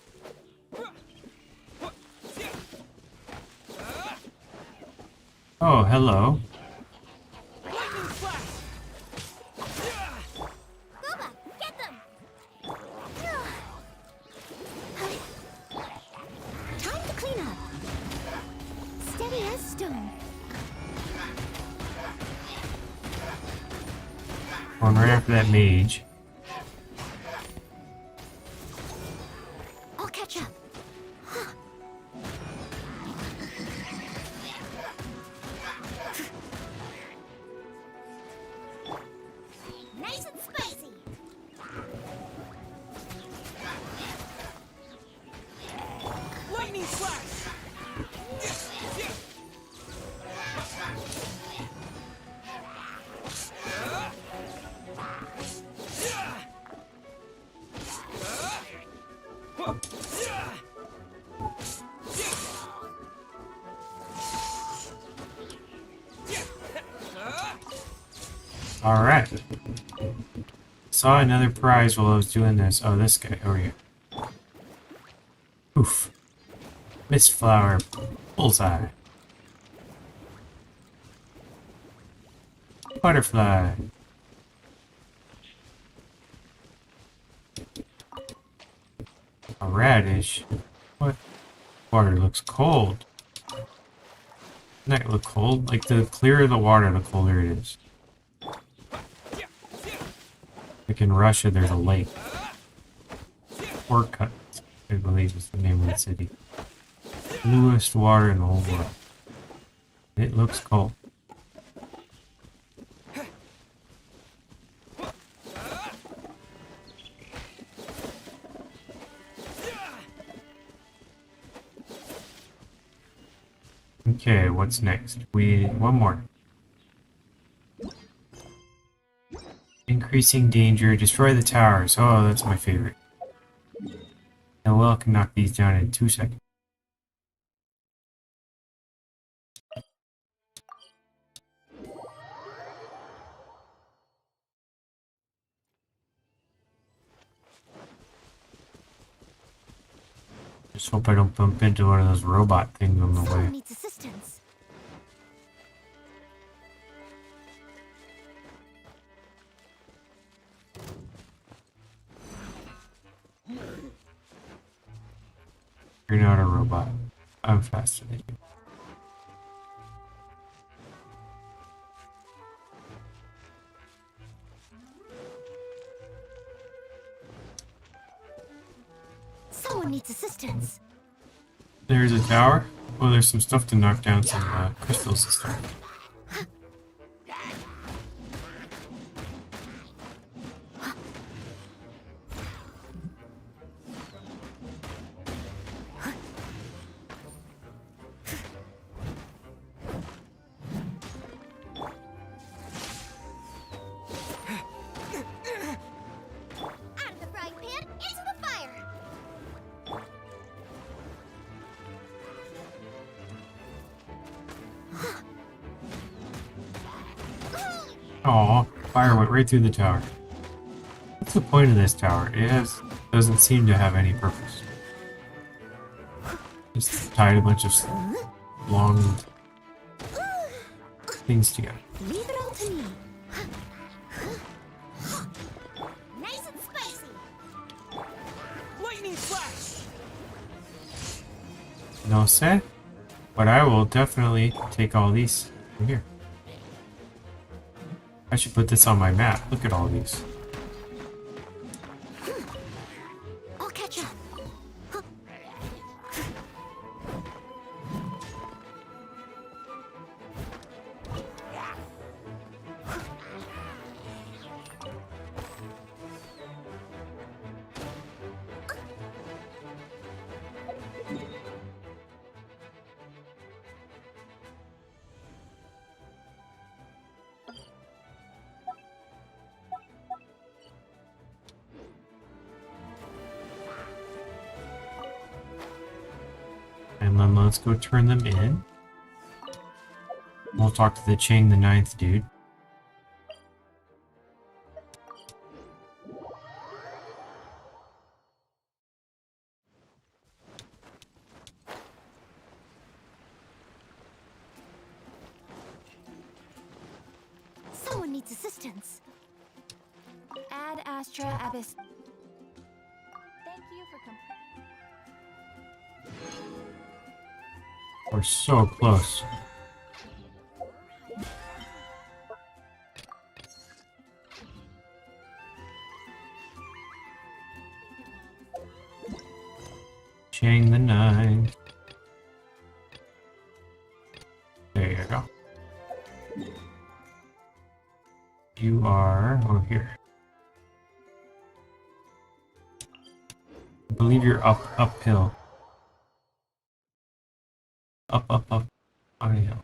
Oh, hello. Booba, get them! Time to clean up. Steady as stone. Going right after that mage. I'll catch up. Nice and spicy! Lightning slash! Alright. Saw another prize while I was doing this. Oh, this guy over here. Oof. Mist flower. Bullseye. Butterfly. A radish. What? Water looks cold. Doesn't that look cold? Like, the clearer the water, the colder it is. Like in Russia, there's a lake. Orkut, I believe is the name of the city. Bluest water in the whole world. It looks cold. Okay, what's next? We need one more. Increasing danger. Destroy the towers. Oh, that's my favorite. Now, well, I can knock these down in 2 seconds. Just hope I don't bump into one of those robot things on the Someone way. needs assistance. You're not a robot. I'm faster than you. Someone needs assistance. There's a tower. Oh, there's some stuff to knock down, some crystals and stuff. Out of the frying pan, into the fire! Oh, fire went right through the tower. What's the point of this tower? Doesn't seem to have any purpose. Just tied a bunch of long things together. Leave it all to me. Nice and spicy. Lightning flash! No say, but I will definitely take all these from here. I should put this on my map. Look at all these. I'll catch up. And then let's go turn them in. We'll talk to the Chang the Ninth dude. Someone needs assistance. Ad Astra Abyss. Thank you for We're so close. Chang the Ninth. There you go. You are over here. I believe you're uphill. Up on the hill.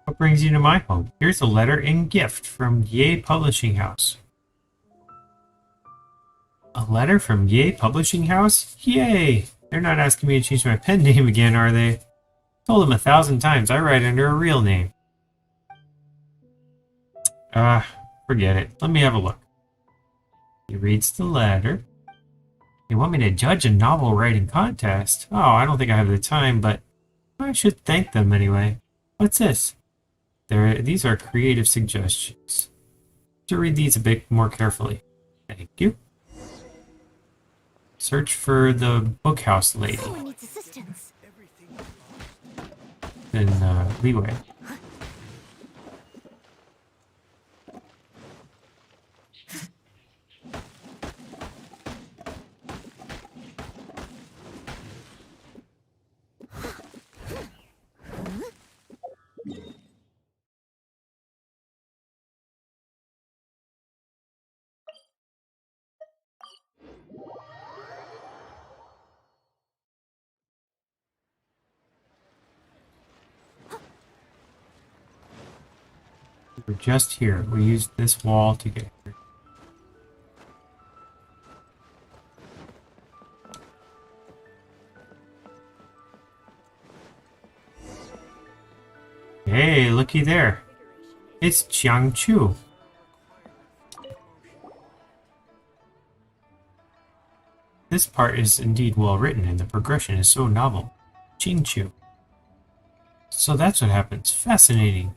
What brings you to my home? Here's a letter and gift from Yay Publishing House. A letter from Yay Publishing House? Yay! They're not asking me to change my pen name again, are they? Told them 1,000 times I write under a real name. Forget it. Let me have a look. He reads the letter. You want me to judge a novel writing contest? Oh, I don't think I have the time, but I should thank them anyway. What's this? These are creative suggestions. To read these a bit more carefully. Thank you. Search for the bookhouse lady. Someone needs assistance. In Leeway. We're just here. We used this wall to get here. Hey, looky there. It's Jiang Chu. This part is indeed well written and the progression is so novel. Jing Chu. So that's what happens. Fascinating.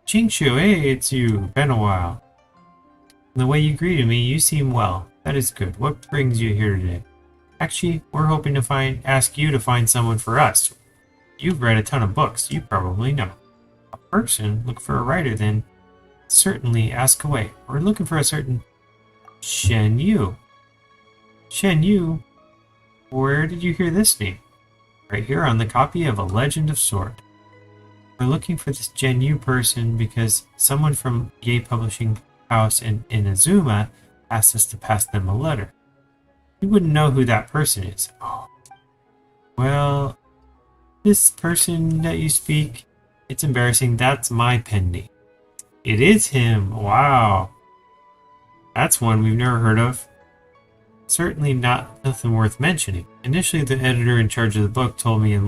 Jingshu, hey, it's you. Been a while. The way you greeted me, you seem well. That is good. What brings you here today? Actually, we're hoping to ask you to find someone for us. You've read a ton of books. You probably know. A person look for a writer, then certainly ask away. We're looking for a certain Shen Yu. Shen Yu? Where did you hear this name? Right here on the copy of A Legend of Sword. We're looking for this Gen U person because someone from Yay Publishing House in Inazuma asked us to pass them a letter. You wouldn't know who that person is. Oh. Well, this person that you speak, it's embarrassing. That's my pen name. It is him. Wow. That's one we've never heard of. Certainly nothing worth mentioning. Initially, the editor in charge of the book told me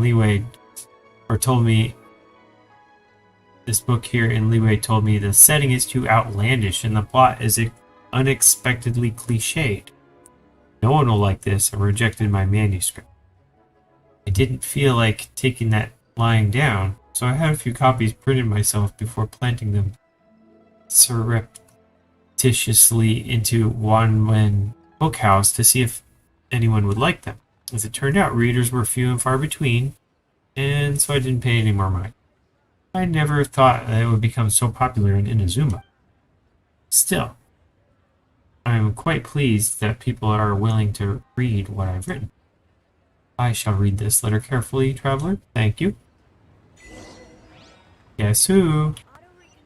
this book here in Leeway told me the setting is too outlandish and the plot is unexpectedly cliched. No one will like this and rejected my manuscript. I didn't feel like taking that lying down, so I had a few copies printed myself before planting them surreptitiously into Wanwen Bookhouse to see if anyone would like them. As it turned out, readers were few and far between, and so I didn't pay any more mind. I never thought that it would become so popular in Inazuma. Still, I am quite pleased that people are willing to read what I've written. I shall read this letter carefully, traveler. Thank you. Guess who?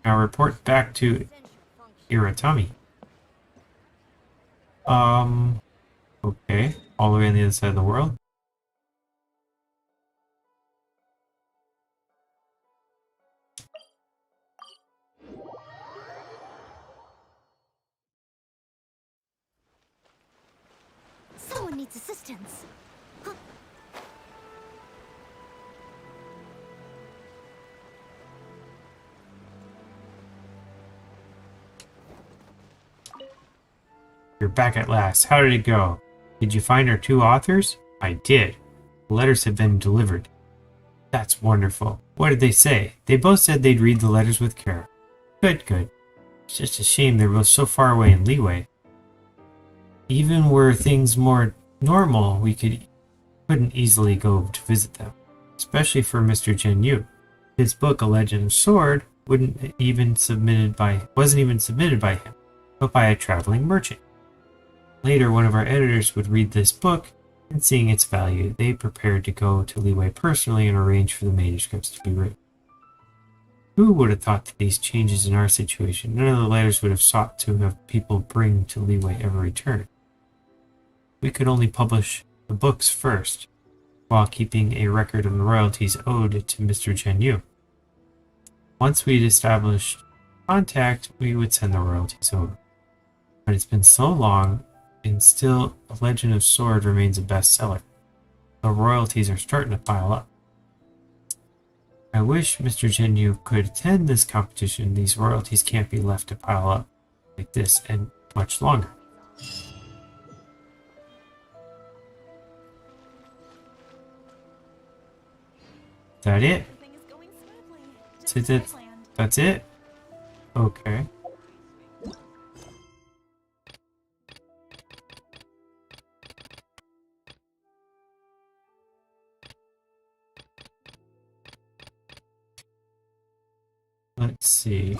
Now report back to Iratami. Okay. All the way on the other side of the world. Someone needs assistance. Huh. You're back at last. How did it go? Did you find our two authors? I did. The letters have been delivered. That's wonderful. What did they say? They both said they'd read the letters with care. Good, good. It's just a shame they're both so far away in Leeway. Even were things more normal, we couldn't easily go to visit them. Especially for Mr. Gen Yu. His book, A Legend of Sword, wasn't even submitted by him, but by a traveling merchant. Later, one of our editors would read this book, and seeing its value, they prepared to go to Leeway personally and arrange for the manuscripts to be written. Who would have thought that these changes in our situation, none of the letters would have sought to have people bring to Leeway ever return? We could only publish the books first, while keeping a record of the royalties owed to Mr. Gen Yu. Once we'd established contact, we would send the royalties over. But it's been so long, and still A Legend of Sword remains a bestseller. The royalties are starting to pile up. I wish Mr. Gen Yu could attend this competition. These royalties can't be left to pile up like this and much longer. Is that it? That's it? Okay. Let's see. Are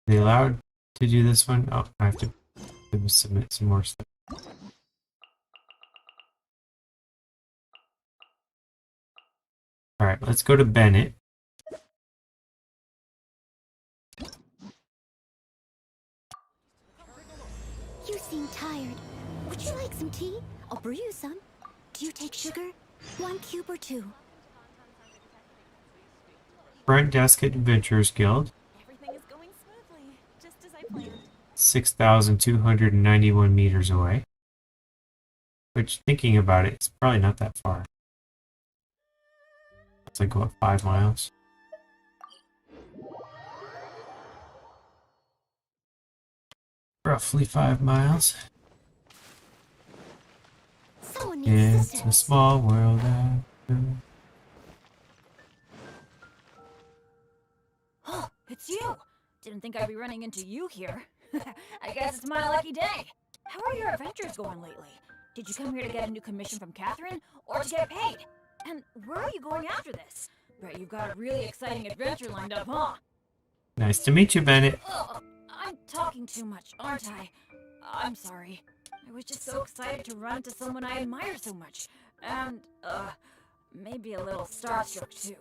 they allowed to do this one? Oh, I have to submit some more stuff. Alright, let's go to Bennett. You seem tired. Would you like some tea? I'll brew you some. Do you take sugar? 1 cube or 2? Front Desk Adventurers Guild. Everything is going smoothly, just as I planned. 6,291 meters away. Which, thinking about it, it's probably not that far. It's like, what, 5 miles? Roughly 5 miles. Someone needs It's a small world after. Oh, it's you! Didn't think I'd be running into you here. I guess it's my lucky day. How are your adventures going lately? Did you come here to get a new commission from Catherine, or to get paid? And where are you going after this? Bet you've got a really exciting adventure lined up, huh? Nice to meet you, Bennett. Oh, I'm talking too much, aren't I? I'm sorry. I was just so excited to run into someone I admire so much. And, maybe a little starstruck too.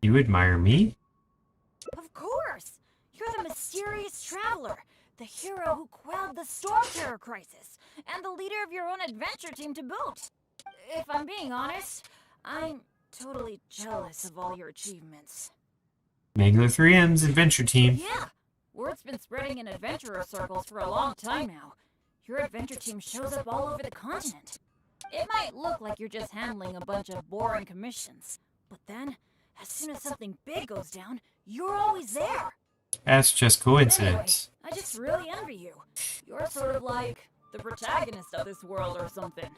You admire me? Of course! You're the mysterious traveler, the hero who quelled the Storm Terror crisis, and the leader of your own adventure team to boot. If I'm being honest, I'm totally jealous of all your achievements. Megler 3M's adventure team. Yeah! Word's been spreading in adventurer circles for a long time now. Your adventure team shows up all over the continent. It might look like you're just handling a bunch of boring commissions, but then, as soon as something big goes down, you're always there. That's just coincidence. Anyway, I just really envy you. You're sort of like the protagonist of this world or something.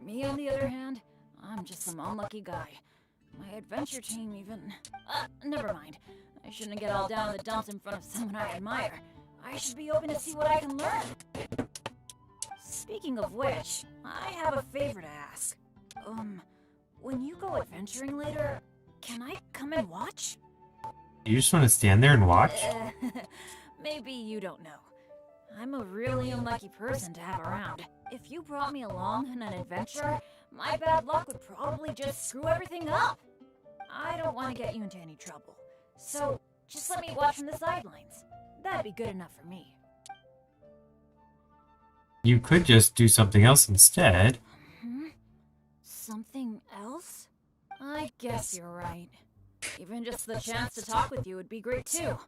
Me, on the other hand, I'm just some unlucky guy. My adventure team even... never mind. I shouldn't get all down in the dumps in front of someone I admire. I should be open to see what I can learn. Speaking of which, I have a favor to ask. When you go adventuring later, can I come and watch? You just want to stand there and watch? Maybe you don't know. I'm a really unlucky person to have around. If you brought me along on an adventure, my bad luck would probably just screw everything up. I don't want to get you into any trouble. So, just let me watch from the sidelines. That'd be good enough for me. You could just do something else instead. Something else? I guess you're right. Even just the chance to talk with you would be great too.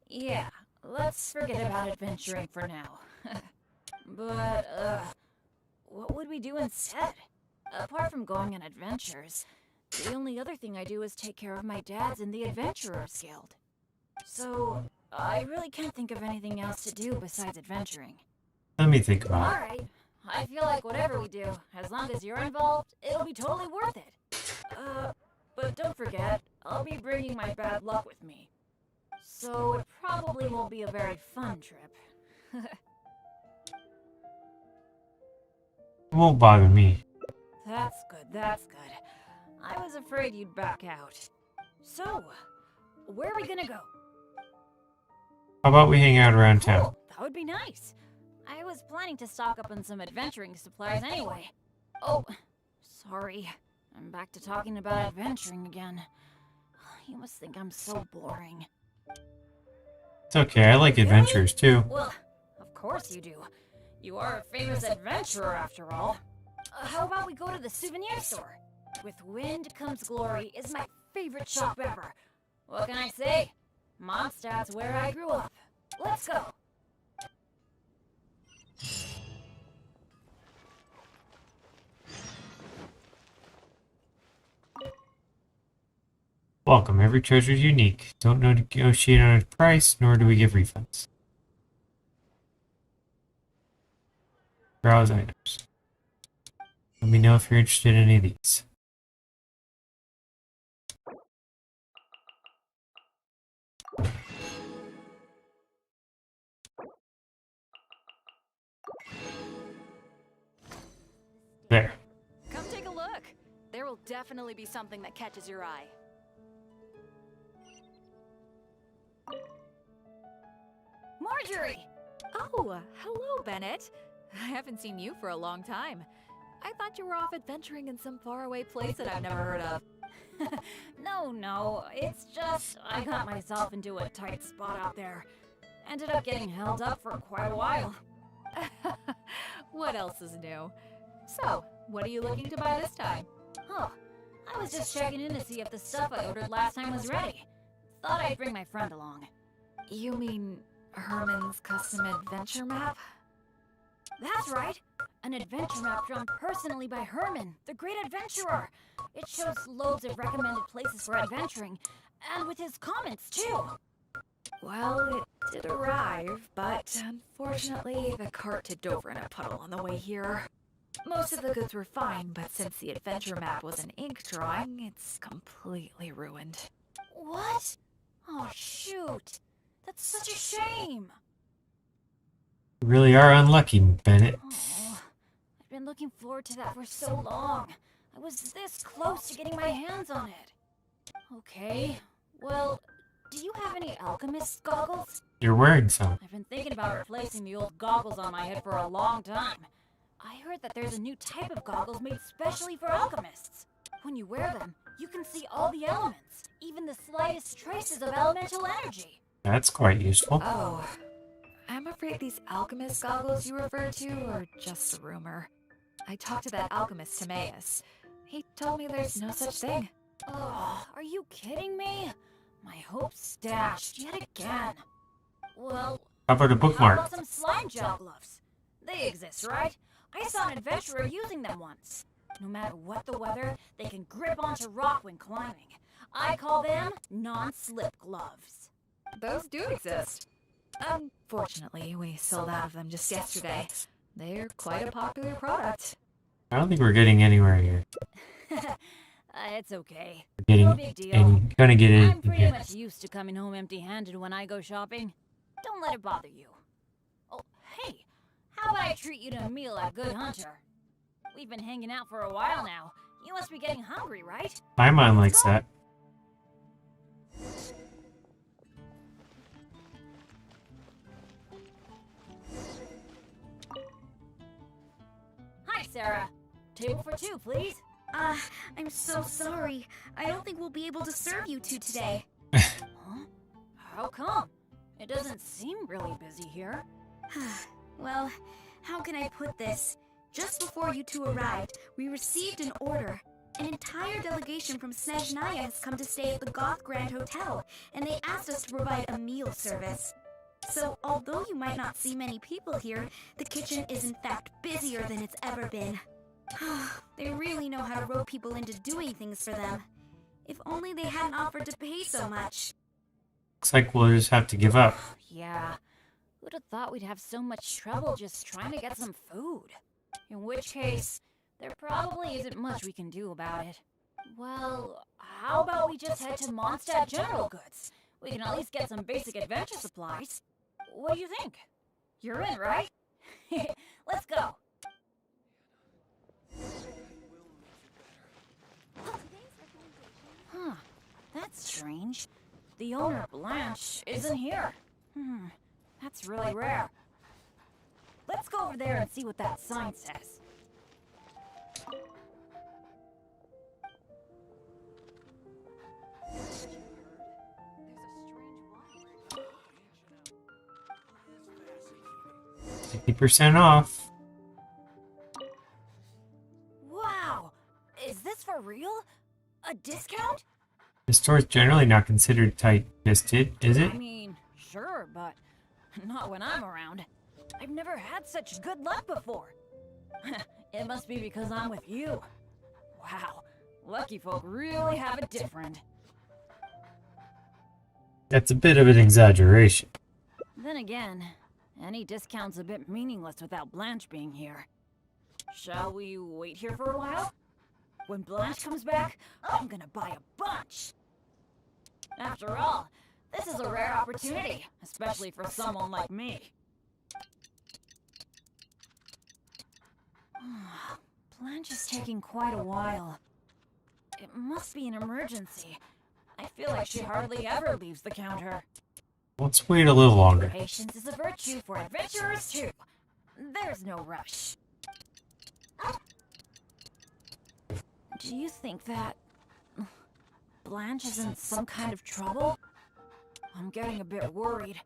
Yeah, let's forget about adventuring for now. But, what would we do instead? Apart from going on adventures, the only other thing I do is take care of my dad's in the Adventurers Guild. So, I really can't think of anything else to do besides adventuring. Let me think about it. Alright, I feel like whatever we do, as long as you're involved, it'll be totally worth it. But don't forget, I'll be bringing my bad luck with me. So it probably won't be a very fun trip. It won't bother me. That's good, that's good. I was afraid you'd back out. So, where are we gonna go? How about we hang out around town? Cool, that would be nice. I was planning to stock up on some adventuring supplies anyway. Oh, sorry. I'm back to talking about adventuring again. You must think I'm so boring. It's okay, I like adventures too. Well, of course you do. You are a famous adventurer after all. How about we go to the souvenir store? With Wind Comes Glory is my favorite shop ever. What can I say? Mondstadt's where I grew up. Let's go. Welcome, every treasure is unique. Don't negotiate on a price, nor do we give refunds. Browse items. Let me know if you're interested in any of these. There. Come take a look. There will definitely be something that catches your eye. Marjorie! Oh, hello, Bennett. I haven't seen you for a long time. I thought you were off adventuring in some faraway place that I've never heard of. No, it's just I got myself into a tight spot out there. Ended up getting held up for quite a while. What else is new? So, what are you looking to buy this time? Oh, I was just checking in to see if the stuff I ordered last time was ready. Thought I'd bring my friend along. You mean Herman's custom adventure map? That's right! An adventure map drawn personally by Herman, the great adventurer! It shows loads of recommended places for adventuring, and with his comments, too! Well, it did arrive, but unfortunately, the cart tipped over in a puddle on the way here. Most of the goods were fine, but since the adventure map was an ink drawing, it's completely ruined. What? Oh, shoot! That's such a shame! You really are unlucky, Bennett. Oh, I've been looking forward to that for so long. I was this close to getting my hands on it. Okay, well, do you have any alchemist goggles? You're wearing some. I've been thinking about replacing the old goggles on my head for a long time. I heard that there's a new type of goggles made specially for alchemists. When you wear them, you can see all the elements, even the slightest traces of elemental energy. That's quite useful. Oh, I'm afraid these alchemist goggles you refer to are just a rumor. I talked to that alchemist, Timaeus. He told me there's no such thing. Oh, are you kidding me? My hopes dashed yet again. Well, How about a how bookmark? about some slime gel gloves? They exist, right? I saw an adventurer using them once. No matter what the weather, they can grip onto rock when climbing. I call them non-slip gloves. Those do exist. Unfortunately, we sold out of them just yesterday. They're quite a popular product. I don't think we're getting anywhere here. It's okay. We're No getting big deal. any gonna get I'm anything pretty here. much used to coming home empty-handed when I go shopping. Don't let it bother you. Oh, hey, how about I treat you to a meal at Good Hunter? We've been hanging out for a while now. You must be getting hungry, right? My mom likes that. Hi, Sarah. Table for two, please. I'm so sorry. I don't think we'll be able to serve you two today. Huh? How come? It doesn't seem really busy here. Well, how can I put this? Just before you two arrived, we received an order. An entire delegation from Snezhnaya has come to stay at the Goth Grand Hotel, and they asked us to provide a meal service. So, although you might not see many people here, the kitchen is in fact busier than it's ever been. They really know how to rope people into doing things for them. If only they hadn't offered to pay so much. Looks like we'll just have to give up. Yeah. Who'd have thought we'd have so much trouble just trying to get some food? In which case, there probably isn't much we can do about it. Well, how about we just head to Mondstadt General Goods? We can at least get some basic adventure supplies. What do you think? You're in, right? Let's go. Huh, that's strange. The owner, Blanche, isn't here. That's really rare. Let's go over there and see what that sign says. There's a strange 50% off. Wow! Is this for real? A discount? The store's generally not considered tight-fisted, is it? I mean, sure, but not when I'm around. I've never had such good luck before. It must be because I'm with you. Wow, lucky folk really have it different. That's a bit of an exaggeration. Then again, any discount's a bit meaningless without Blanche being here. Shall we wait here for a while? When Blanche comes back, I'm gonna buy a bunch! After all, this is a rare opportunity, especially for someone like me. Blanche is taking quite a while. It must be an emergency. I feel like she hardly ever leaves the counter. Let's wait a little longer. Patience is a virtue for adventurers too. There's no rush. Do you think that Blanche is in some kind of trouble? I'm getting a bit worried.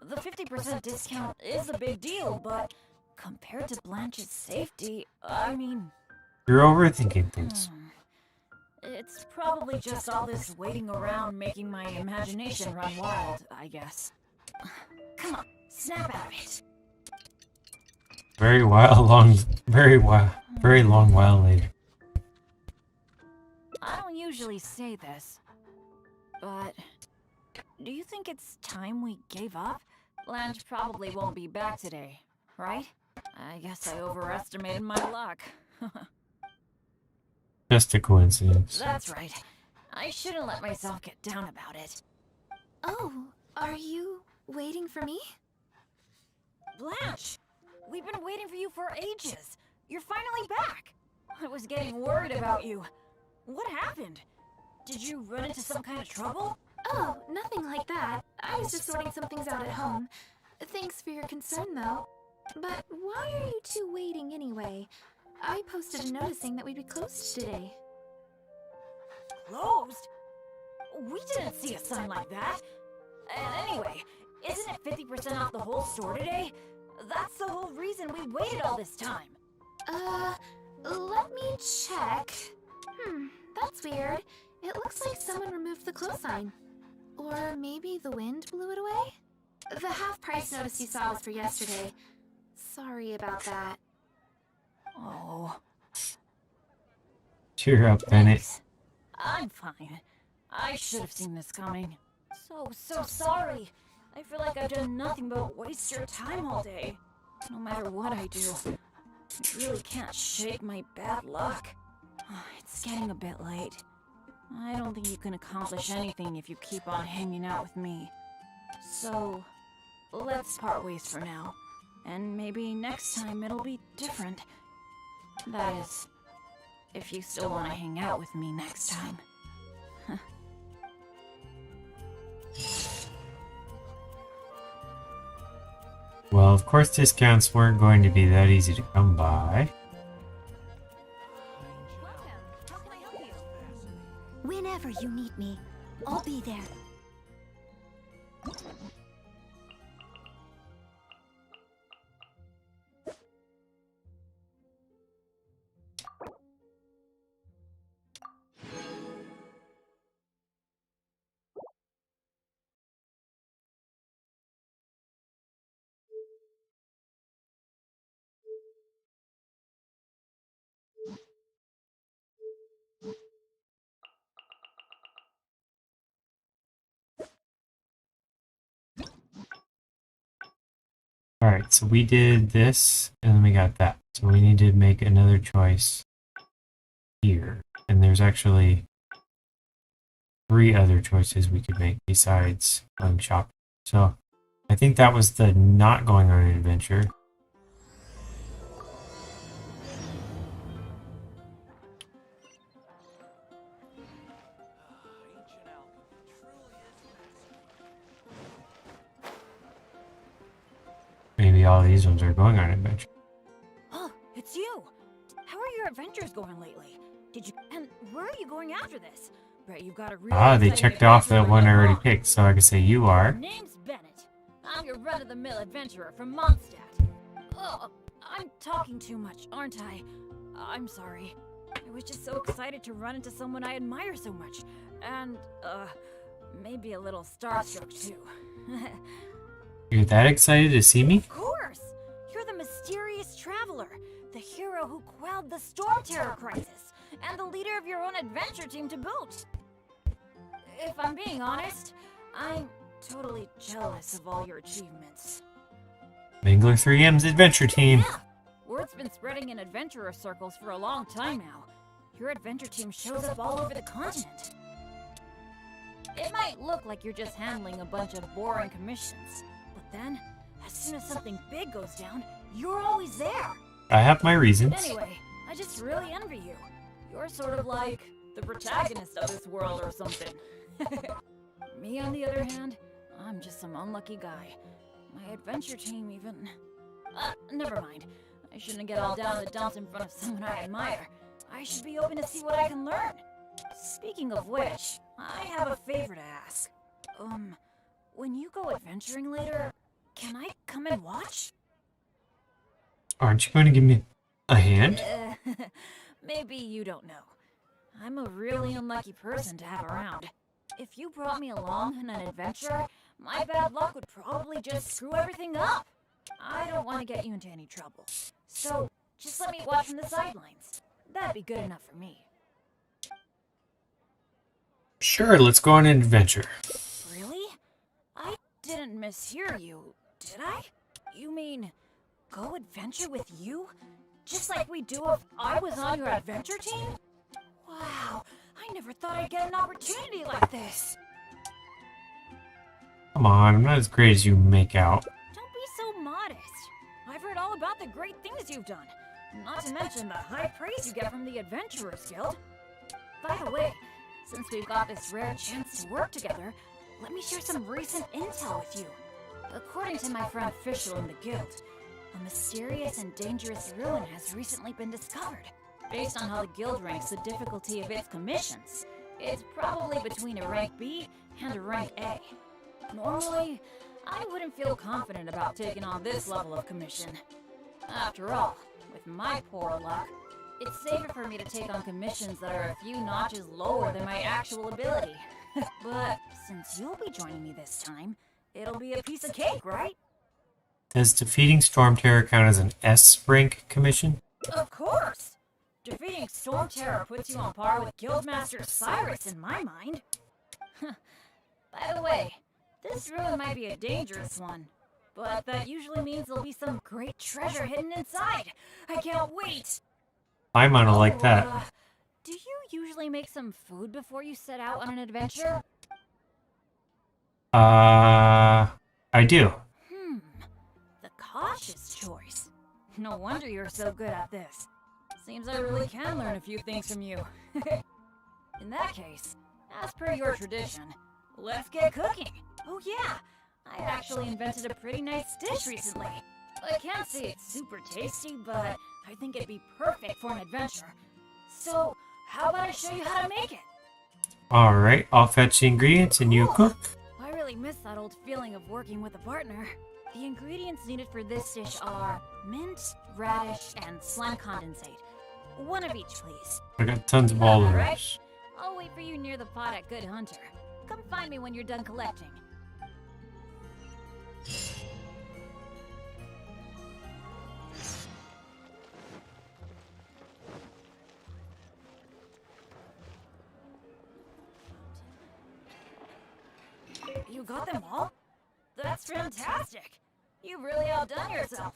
The 50% discount is a big deal, but compared to Blanche's safety, I mean... You're overthinking things. It's probably just all this waiting around making my imagination run wild, I guess. Come on, snap out of it. Very long while later. I don't usually say this, but do you think it's time we gave up? Blanche probably won't be back today, right? I guess I overestimated my luck. Just a coincidence. That's right. I shouldn't let myself get down about it. Oh, are you waiting for me? Blanche! We've been waiting for you for ages. You're finally back. I was getting worried about you. What happened? Did you run into some kind of trouble? Oh, nothing like that. I was just sorting some things out at home. Thanks for your concern, though. But why are you two waiting anyway? I posted a notice saying that we'd be closed today. Closed? We didn't see a sign like that. And anyway, isn't it 50% off the whole store today? That's the whole reason we waited all this time. Let me check. That's weird. It looks like someone removed the close sign. Or maybe the wind blew it away? The half-price notice you saw was for yesterday. Sorry about that. Oh. Cheer up, Bennett. Thanks. I'm fine. I should have seen this coming. So sorry. I feel like I've done nothing but waste your time all day. No matter what I do, I really can't shake my bad luck. It's getting a bit late. I don't think you can accomplish anything if you keep on hanging out with me. So, let's part ways for now. And maybe next time it'll be different. That is, if you still want to hang out with me next time. Well, of course discounts weren't going to be that easy to come by. Whenever you need me, I'll be there. Alright, so we did this, and then we got that. So we need to make another choice here. And there's actually 3 other choices we could make besides going shopping. So I think that was the not going on an adventure. Maybe all these ones are going on an adventure. Oh, it's you! How are your adventures going lately? And where are you going after this? Bet you've got a really They exciting checked off adventure that one I going already on. picked, so I can say you are. Name's Bennett. I'm your run-of-the-mill adventurer from Mondstadt. Oh, I'm talking too much, aren't I? I'm sorry. I was just so excited to run into someone I admire so much. And, maybe a little starstruck too. You're that excited to see me? Of course! You're the mysterious traveler, the hero who quelled the Storm Terror crisis, and the leader of your own adventure team to boot. If I'm being honest, I'm totally jealous of all your achievements. Mangler 3M's adventure team. Yeah! Word's been spreading in adventurer circles for a long time now. Your adventure team shows up all over the continent. It might look like you're just handling a bunch of boring commissions, but then, as soon as something big goes down, you're always there. I have my reasons. Anyway, I just really envy you. You're sort of like the protagonist of this world or something. Me, on the other hand, I'm just some unlucky guy. My adventure team even... never mind. I shouldn't get all down in the dumps in front of someone I admire. I should be open to see what I can learn. Speaking of which, I have a favor to ask. When you go adventuring later, can I come and watch? Aren't you going to give me a hand? Maybe you don't know. I'm a really unlucky person to have around. If you brought me along on an adventure, my bad luck would probably just screw everything up. I don't want to get you into any trouble. So, just let me watch from the sidelines. That'd be good enough for me. Sure, let's go on an adventure. Really? I didn't mishear you, did I? You mean, go adventure with you? Just like we do if I was on your adventure team? Wow, I never thought I'd get an opportunity like this. Come on, I'm not as great as you make out. Don't be so modest. I've heard all about the great things you've done. Not to mention the high praise you get from the Adventurers Guild. By the way, since we've got this rare chance to work together, let me share some recent intel with you. According to my friend Fischl in the guild, a mysterious and dangerous ruin has recently been discovered. Based on how the guild ranks the difficulty of its commissions, it's probably between a rank B and a rank A. Normally, I wouldn't feel confident about taking on this level of commission. After all, with my poor luck, it's safer for me to take on commissions that are a few notches lower than my actual ability. But since you'll be joining me this time, it'll be a piece of cake, right? Does defeating Storm Terror count as an S rank commission? Of course! Defeating Storm Terror puts you on par with Guildmaster Cyrus in my mind. By the way, this ruin might be a dangerous one, but that usually means there'll be some great treasure hidden inside. I can't wait! I might not like that. Do you usually make some food before you set out on an adventure? I do. The cautious choice. No wonder you're so good at this. Seems I really can learn a few things from you. In that case, as per your tradition, let's get cooking. Oh yeah, I actually invented a pretty nice dish recently. I can't say it's super tasty, but I think it'd be perfect for an adventure. So, how about I show you how to make it? Alright, I'll fetch the ingredients and you cook. I really miss that old feeling of working with a partner. The ingredients needed for this dish are mint, radish, and slime condensate. One of each, please. I got tons of all of Alright. those. I'll wait for you near the pot at Good Hunter. Come find me when you're done collecting. You got them all? That's fantastic! You've really outdone yourself.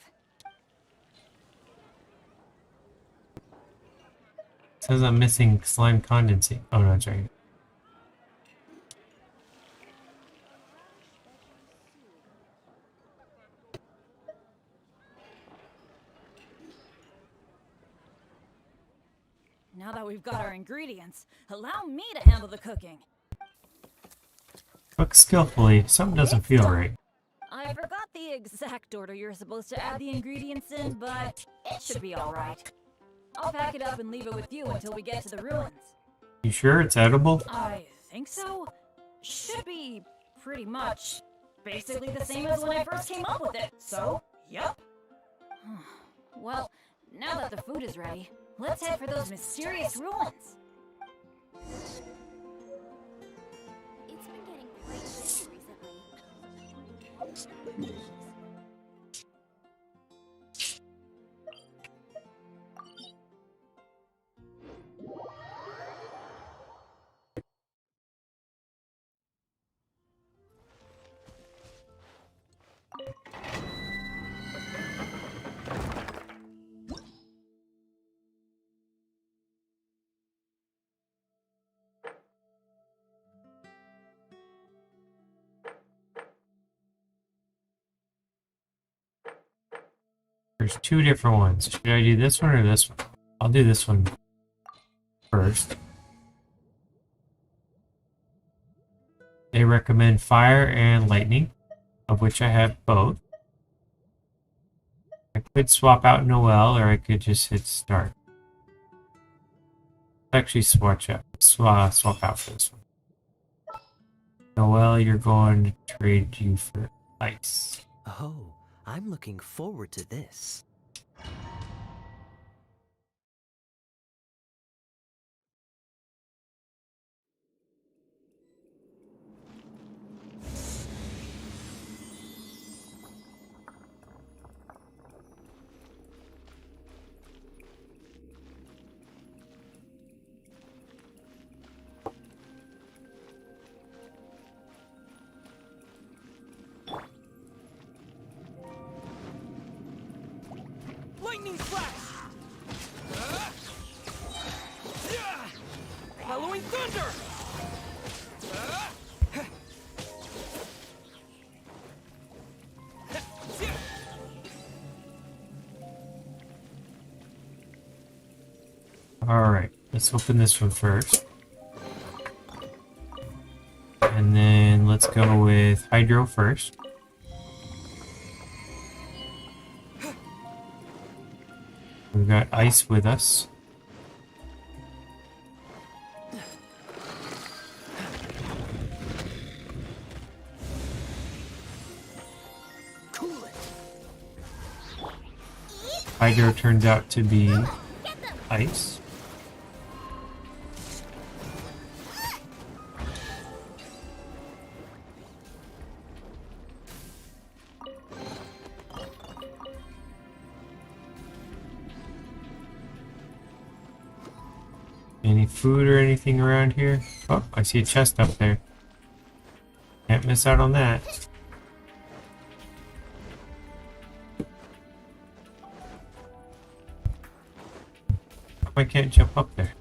Says I'm missing slime condensate. Oh no, that's right. Now that we've got our ingredients, allow me to handle the cooking. Cook skillfully. Something doesn't feel right. I forgot the exact order you're supposed to add the ingredients in, but it should be alright. I'll pack it up and leave it with you until we get to the ruins. You sure it's edible? I think so. Should be pretty much basically the same as when I first came up with it, so, yep. Well, now that the food is ready, let's head for those mysterious ruins. It's been getting quite busy recently. There's two different ones. Should I do this one or this one? I'll do this one first. They recommend fire and lightning, of which I have both. I could swap out Noel, or I could just hit start. Actually, swap out for this one. Noel, you're going to trade you for ice. Oh, I'm looking forward to this. Lightning flash! Halloween thunder! Alright, let's open this one first. And then let's go with Hydro first. We've got Ice with us. Hydro turns out to be Ice. Any food or anything around here? Oh, I see a chest up there. Can't miss out on that. I can't jump up there.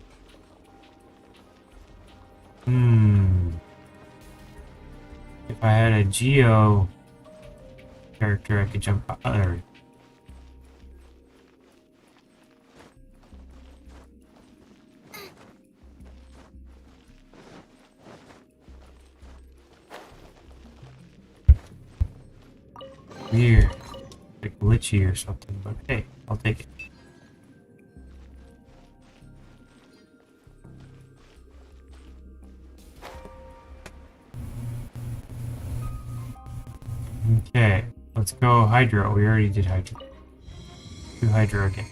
If I had a Geo character, I could jump up there. Weird. Like glitchy or something, but hey, I'll take it. Okay, let's go Hydro. We already did Hydro. Do Hydro again.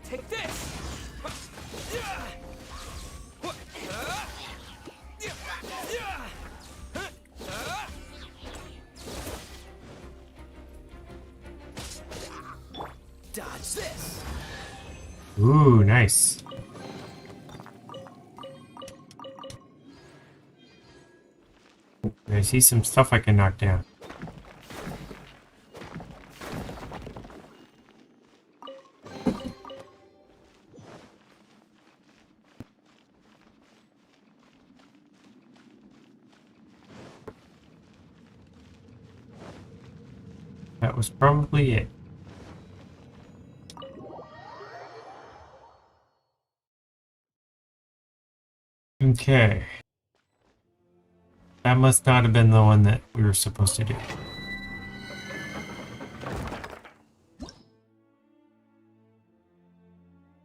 Take this! Dodge this! Ooh, nice. I see some stuff I can knock down. That was probably it. Okay. That must not have been the one that we were supposed to do.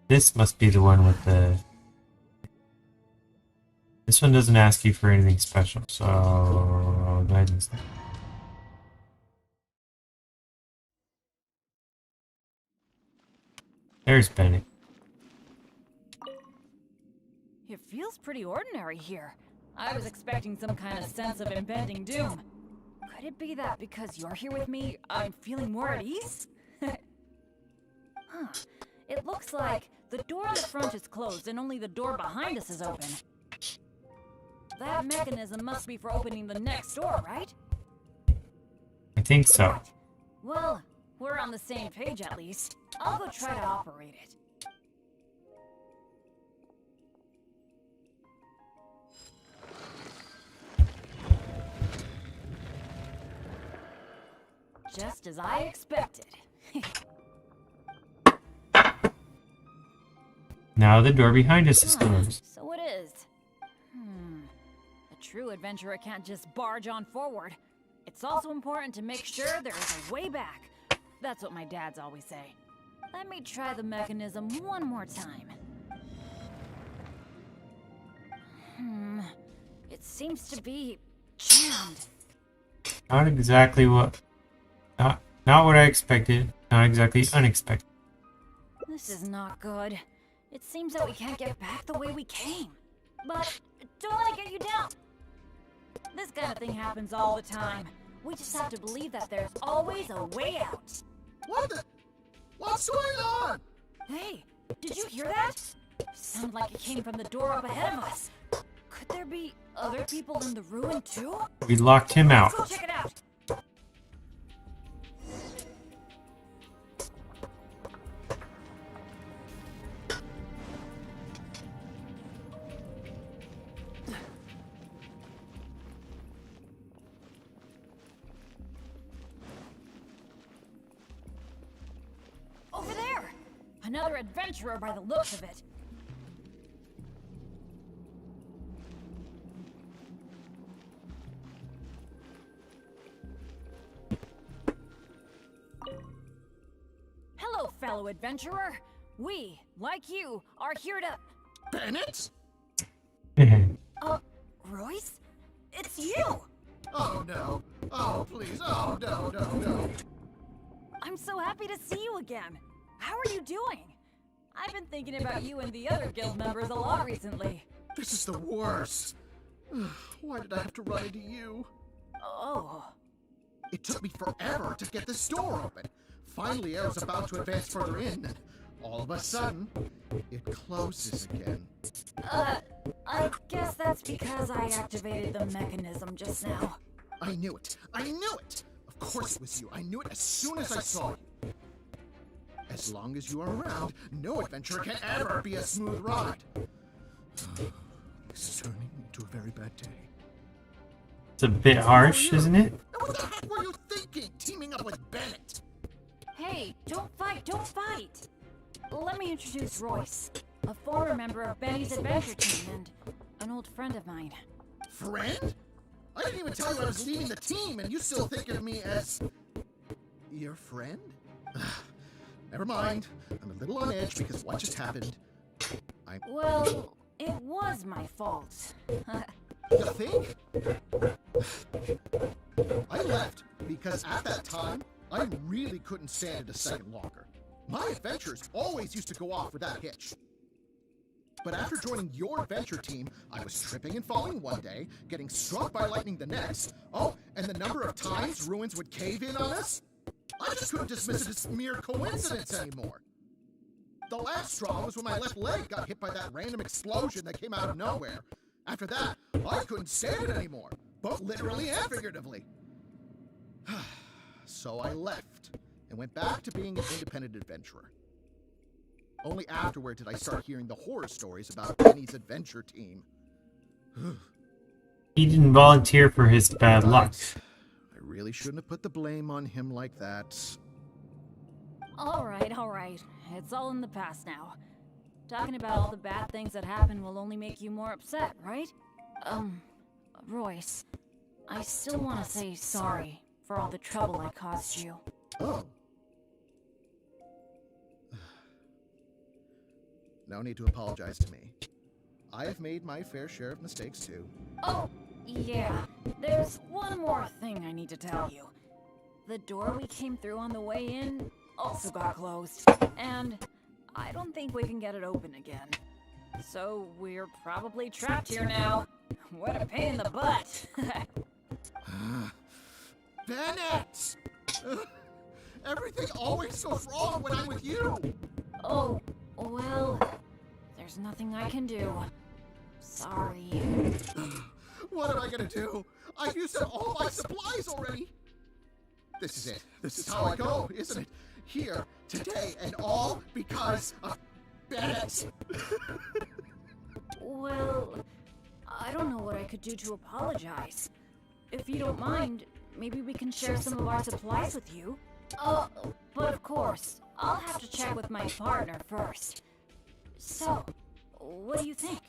This must be the one with the... This one doesn't ask you for anything special, so I'll go ahead and start. There's Bennett. It feels pretty ordinary here. I was expecting some kind of sense of impending doom. Could it be that because you're here with me, I'm feeling more at ease? Huh. It looks like the door in the front is closed and only the door behind us is open. That mechanism must be for opening the next door, right? I think so. Well, we're on the same page at least. I'll go try to operate it. Just as I expected. Now the door behind us is closed. So it is. A true adventurer can't just barge on forward. It's also important to make sure there is a way back. That's what my dads always say. Let me try the mechanism one more time. It seems to be jammed. Not exactly what... Not what I expected. Not exactly unexpected. This is not good. It seems that we can't get back the way we came. But don't let it get you down. This kind of thing happens all the time. We just have to believe that there's always a way out. What's going on? Hey, did you hear that? Sounded like it came from the door up ahead of us. Could there be other people in the ruin too? We locked him out. Let's go check it out. Another adventurer by the looks of it. Hello, fellow adventurer. We, like you, are here to... Bennett? Royce? It's you! Oh no. Oh please. Oh no. I'm so happy to see you again. How are you doing? I've been thinking about you and the other guild members a lot recently. This is the worst. Why did I have to run into you? Oh. It took me forever to get this door open. Finally, I was about to advance further in, and all of a sudden, it closes again. I guess that's because I activated the mechanism just now. I knew it. I knew it! Of course it was you. I knew it as soon as I saw you. As long as you are around, no adventure can ever be a smooth ride. This is turning into a very bad day. It's a bit harsh, isn't it? What the heck were you thinking, teaming up with Bennett? Hey, don't fight, don't fight! Let me introduce Royce, a former member of Benny's adventure team and an old friend of mine. Friend? I didn't even tell you I was leaving the team, and you still think of me as... your friend? Never mind. I'm a little on edge because what just happened. Well, it was my fault. You think? I left because at that time, I really couldn't stand it a second longer. My adventures always used to go off without a hitch. But after joining your adventure team, I was tripping and falling one day, getting struck by lightning the next. Oh, and the number of times ruins would cave in on us? I just couldn't dismiss it as mere coincidence anymore. The last straw was when my left leg got hit by that random explosion that came out of nowhere. After that, I couldn't stand it anymore, both literally and figuratively. So I left and went back to being an independent adventurer. Only afterward did I start hearing the horror stories about Benny's adventure team. He didn't volunteer for his bad luck. I really shouldn't have put the blame on him like that. All right. It's all in the past now. Talking about all the bad things that happened will only make you more upset, right? Royce, I still want to say sorry for all the trouble I caused you. Oh. No need to apologize to me. I have made my fair share of mistakes too. Oh, yeah. There's one more thing I need to tell you. The door we came through on the way in also got closed, and I don't think we can get it open again. So we're probably trapped here now. What a pain in the butt. Bennett! Everything always goes wrong when I'm with you! Oh, well, there's nothing I can do. Sorry. What am I gonna do? I've used up all my supplies already! This is it. This is how I go, isn't it? Here, today, and all because of Bennett! Well, I don't know what I could do to apologize. If you don't mind, maybe we can share some of our supplies with you. But of course, I'll have to check with my partner first. So, what do you think?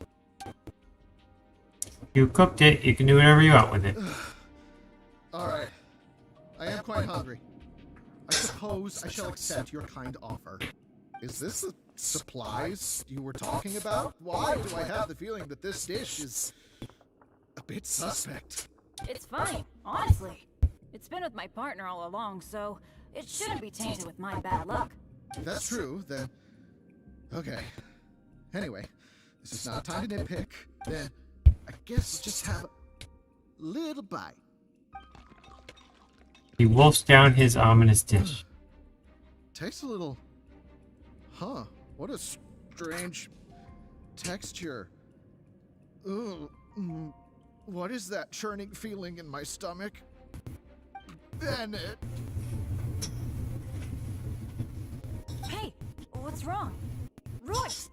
You cooked it, you can do whatever you want with it. Alright. I am quite hungry. I suppose I shall accept your kind offer. Is this the supplies you were talking about? Why do I have the feeling that this dish is a bit suspect? It's fine, honestly. It's been with my partner all along, so it shouldn't be tainted with my bad luck. If that's true, then... okay. Anyway, this is not time to nitpick. Then, I guess we'll just have a little bite. He wolfs down his ominous dish. Tastes a little... huh. What a strange texture. Ugh. What is that churning feeling in my stomach? Bennett! Hey, what's wrong? Royce!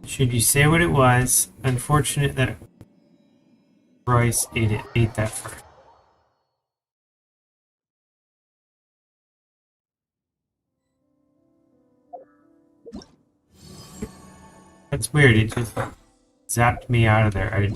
Should you say what it was? Unfortunate that Royce ate that first. That's weird, it just zapped me out of there.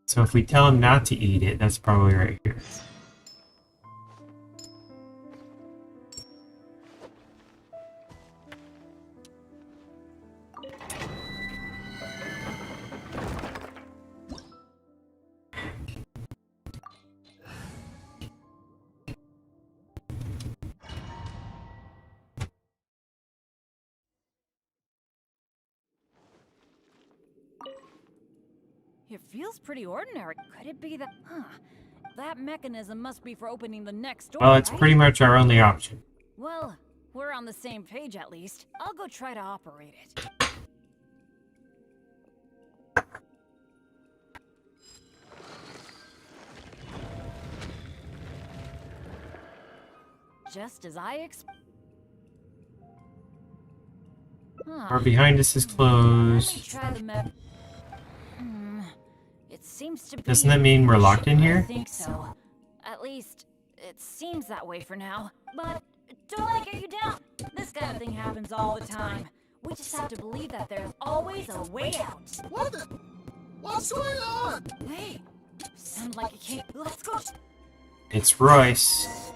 So if we tell him not to eat it, that's probably right here. It feels pretty ordinary. Could it be that... Huh. That mechanism must be for opening the next door, Well, it's right? pretty much our only option. Well, we're on the same page at least. I'll go try to operate it. Just as I expected. Our behind us is Let me closed. try the It seems to be... Doesn't that mean we're locked in here? I think so. At least, it seems that way for now. But don't let it get you down. This kind of thing happens all the time. We just have to believe that there's always a way out. What the? What's going on? Hey, sounds like a cave. Let's go. It's Royce.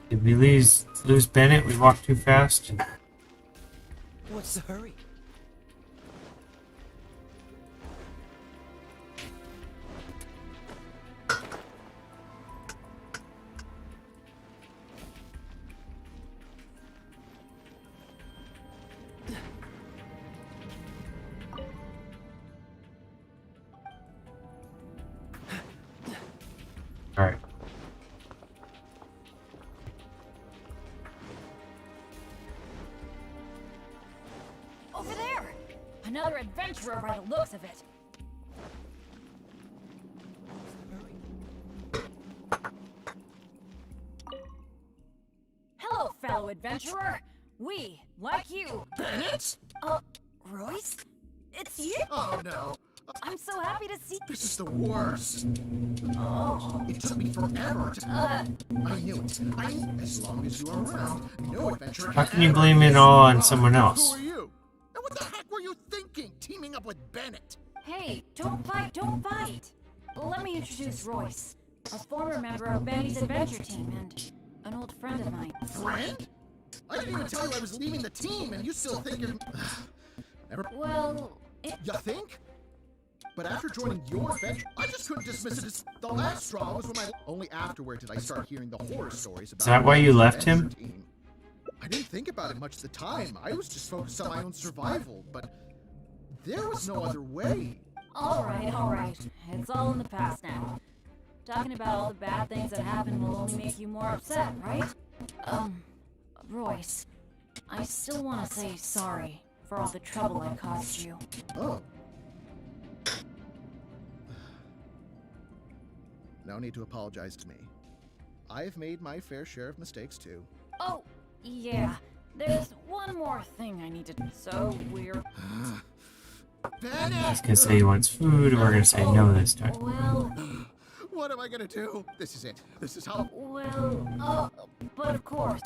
Did we lose Bennett? We walked too fast? What's the hurry? Alright. Over there! Another adventurer by the looks of it. Hello, fellow adventurer. We, like you. Bennett? Royce? It's you? Oh no. I'm so happy to see. This is the worst. Oh. It took me forever to... I knew it. As long as you are around, no adventure... How can you blame it all on someone else? Who are you? And what the heck were you thinking, teaming up with Bennett? Hey, don't fight, don't fight. Let me introduce Royce, a former member of Benny's adventure team and an old friend of mine. Friend? I didn't even tell you I was leaving the team, and you still think you're... Never... Well, You think? But after joining your adventure, I just couldn't dismiss it as the last straw was when my... Only afterward did I start hearing the horror stories about... Is that why you left him? adventure team. I didn't think about it much at the time. I was just focused on my own survival, but there was no other way. all right. It's all in the past now. Talking about all the bad things that happened will only make you more upset, right? Royce, I still want to say sorry for all the trouble I caused you. Oh. No need to apologize to me. I have made my fair share of mistakes too. Oh, yeah. There's one more thing I need to... So we're... He's gonna say he wants food, and we're gonna say no this time. Well... What am I gonna do? This is it. This is how... Well, but of course.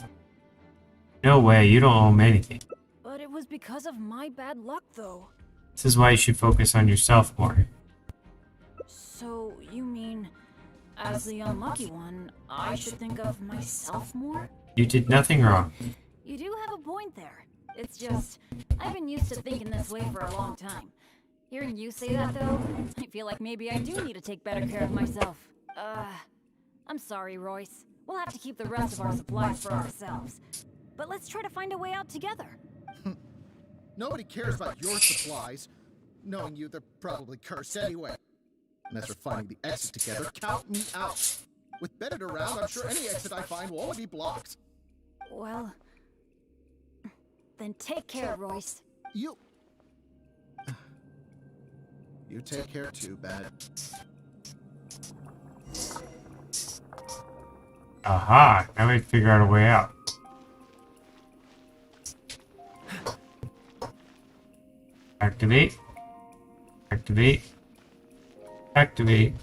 No way, you don't owe him anything. But it was because of my bad luck, though. This is why you should focus on yourself more. So, you mean, as the unlucky one, I should think of myself more? You did nothing wrong. You do have a point there. It's just, I've been used to thinking this way for a long time. Hearing you say that, though, I feel like maybe I do need to take better care of myself. I'm sorry, Royce. We'll have to keep the rest of our supplies for ourselves. But let's try to find a way out together. Nobody cares about your supplies. Knowing you, they're probably cursed anyway. And as for finding the exit together, count me out. With Bennett around, I'm sure any exit I find will only be blocked. Well, then take care, Royce. You take care too, Bennett. Aha! Now we have to figure out a way out. Activate. Activate. Activate.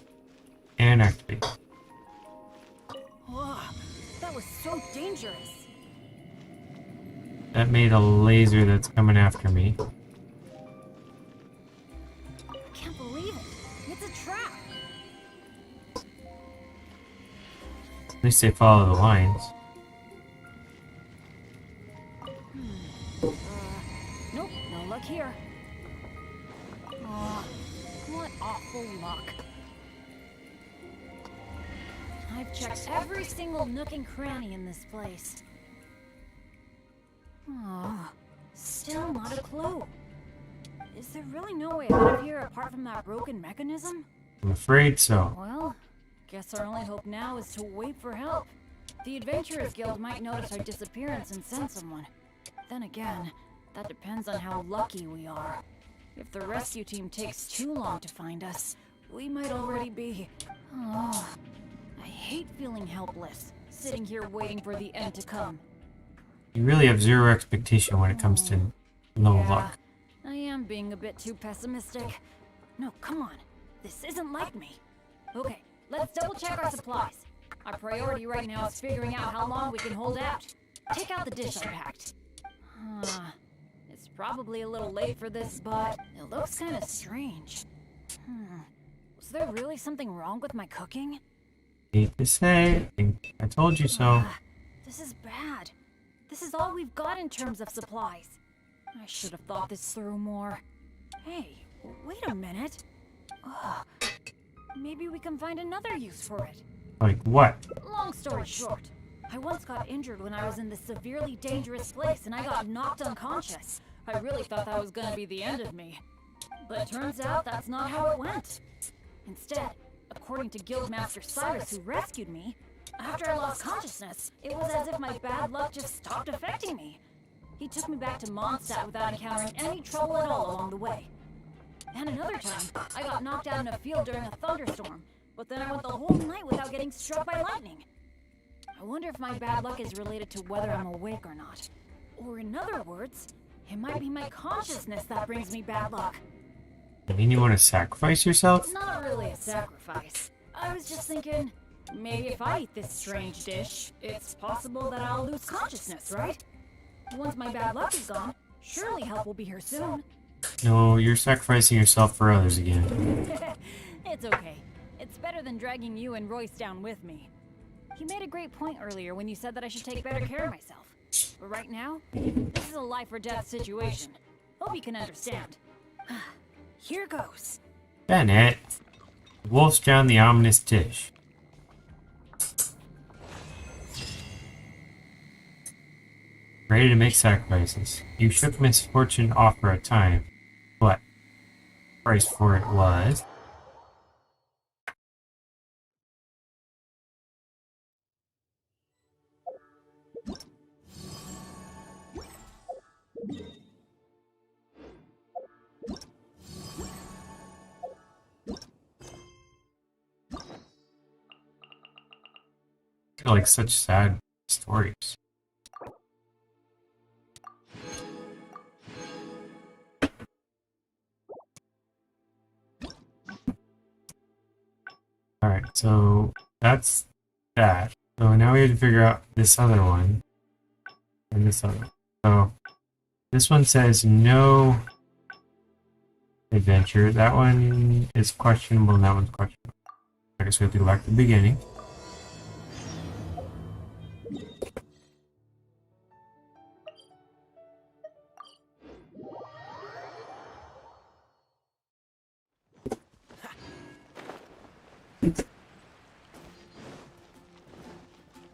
And activate. Whoa, that was so dangerous. That made a laser that's coming after me. I can't believe it. It's a trap. At least they follow the lines. Nope, no luck here. Aw, what awful luck. I've checked every single nook and cranny in this place. Oh, still not a clue. Is there really no way out of here apart from that broken mechanism? I'm afraid so. Well, guess our only hope now is to wait for help. The Adventurers Guild might notice our disappearance and send someone. Then again, that depends on how lucky we are. If the rescue team takes too long to find us, we might already be... Oh, I hate feeling helpless, sitting here waiting for the end to come. You really have zero expectation when it comes to no luck. I am being a bit too pessimistic. No, come on. This isn't like me. Okay, let's double check our supplies. Our priority right now is figuring out how long we can hold out. Take out the dish I packed. It's probably a little late for this, but it looks kind of strange. Was there really something wrong with my cooking? Hate to say, I told you so. This is bad. This is all we've got in terms of supplies. I should have thought this through more. Hey, wait a minute. Maybe we can find another use for it. Like what? Long story short, I once got injured when I was in this severely dangerous place and I got knocked unconscious. I really thought that was gonna be the end of me. But it turns out that's not how it went. Instead, according to Guildmaster Cyrus who rescued me, after I lost consciousness, it was as if my bad luck just stopped affecting me. He took me back to Mondstadt without encountering any trouble at all along the way. And another time, I got knocked out in a field during a thunderstorm, but then I went the whole night without getting struck by lightning. I wonder if my bad luck is related to whether I'm awake or not. Or in other words, it might be my consciousness that brings me bad luck. You mean you want to sacrifice yourself? Not really a sacrifice. I was just thinking, maybe if I eat this strange dish, it's possible that I'll lose consciousness, right? Once my bad luck is gone, surely help will be here soon. No, you're sacrificing yourself for others again. It's okay. It's better than dragging you and Royce down with me. You made a great point earlier when you said that I should take better care of myself. But right now, this is a life or death situation. Hope you can understand. Here goes. Bennett, wolf's down the ominous dish. Ready to make sacrifices. You shook misfortune off for a time, but the price for it was... like such sad stories. Alright, so that's that. So now we have to figure out this other one. And this other one. So this one says no adventure. That one is questionable and that one's questionable. I guess we have to go back to the beginning.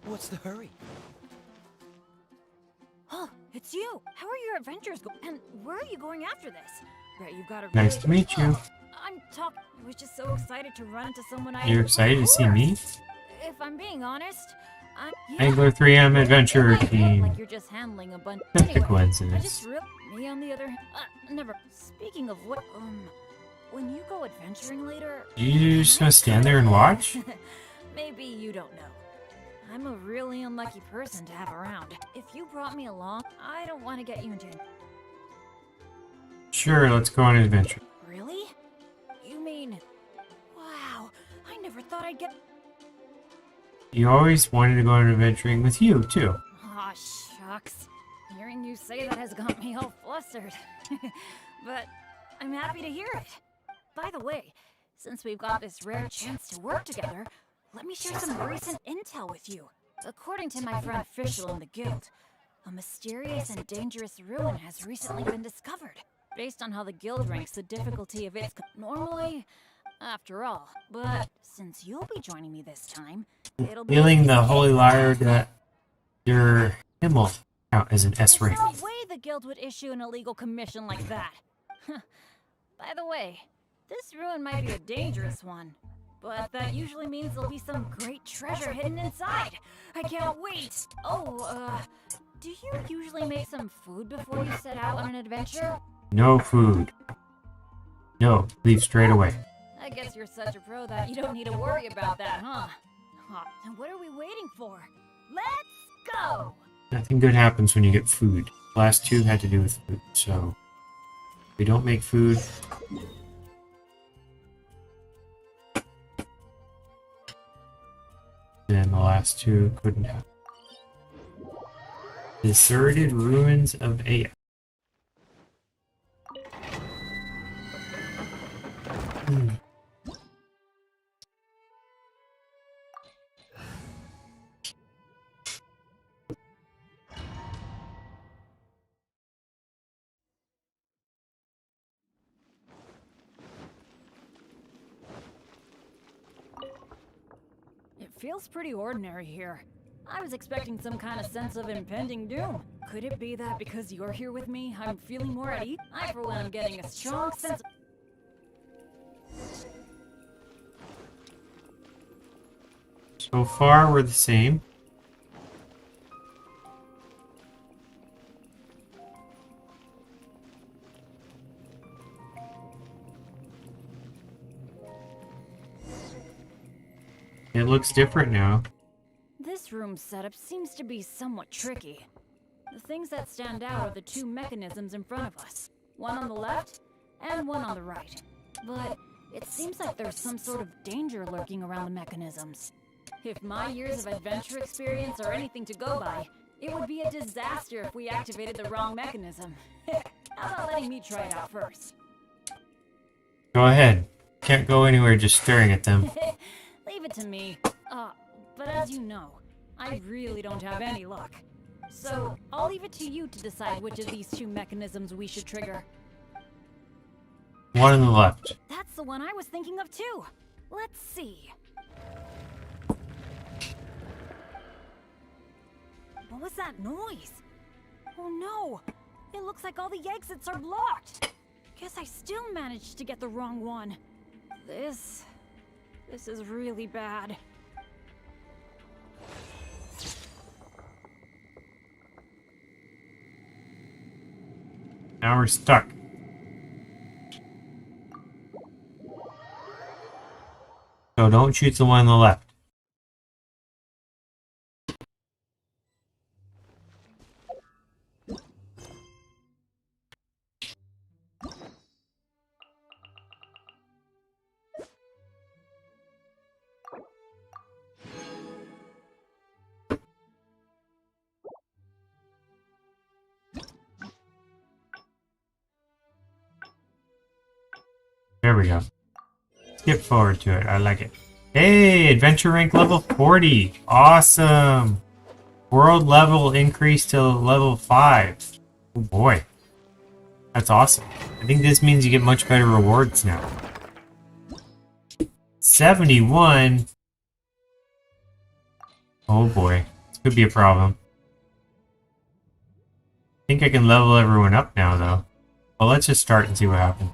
What's the hurry? Oh, it's you! How are your adventures going? And where are you going after this? Bet you've got a Nice to meet you. I'm talking. I was just so excited to run into someone I. You're excited to see me? If I'm being honest, Angler 3M Adventure Team. Like you're just handling a bunch. That's a Anyway, I coincidence. just me on the other hand. Never. Speaking of what, when you go adventuring later. You just gonna stand there and watch? Maybe you don't know. I'm a really unlucky person to have around. If you brought me along, I don't want to get you into. Sure, let's go on an adventure. Really? You mean? Wow, I never thought I'd get. You always wanted to go on adventuring with you, too. Aw, shucks. Hearing you say that has got me all flustered. But I'm happy to hear it. By the way, since we've got this rare chance to work together, let me share some recent intel with you. According to my friend Fischl in the guild, a mysterious and dangerous ruin has recently been discovered. Based on how the guild ranks the difficulty of its normally, after all. But since you'll be joining me this time, it'll be Feeling the holy liar that your Himmel count as an S rank. There's no way the guild would issue an illegal commission like that. By the way, this ruin might be a dangerous one, but that usually means there'll be some great treasure hidden inside. I can't wait. Oh, do you usually make some food before you set out on an adventure? No food. No, leave straight away. I guess you're such a pro that you don't need to worry about that, huh? And what are we waiting for? Let's go! Nothing good happens when you get food. Last two had to do with food, so if we don't make food. Then the last two couldn't happen. Deserted ruins of Aya. It feels pretty ordinary here. I was expecting some kind of sense of impending doom. Could it be that because you're here with me, I'm feeling more at ease? I, for one, am getting a strong sense of... So far, we're the same. It looks different now. This room setup seems to be somewhat tricky. The things that stand out are the two mechanisms in front of us. One on the left, and one on the right. But it seems like there's some sort of danger lurking around the mechanisms. If my years of adventure experience are anything to go by, it would be a disaster if we activated the wrong mechanism. How about letting me try it out first? Go ahead. Can't go anywhere just staring at them. Leave it to me. But as you know, I really don't have any luck. So, I'll leave it to you to decide which of these two mechanisms we should trigger. One on the left. That's the one I was thinking of too. Let's see. What was that noise? Oh no! It looks like all the exits are blocked! Guess I still managed to get the wrong one. This is really bad. Now we're stuck. So don't shoot the one on the left. There we go. Skip forward to it. I like it. Hey, adventure rank level 40. Awesome. World level increased to level 5. Oh boy. That's awesome. I think this means you get much better rewards now. 71. Oh boy. This could be a problem. I think I can level everyone up now though. But let's just start and see what happens.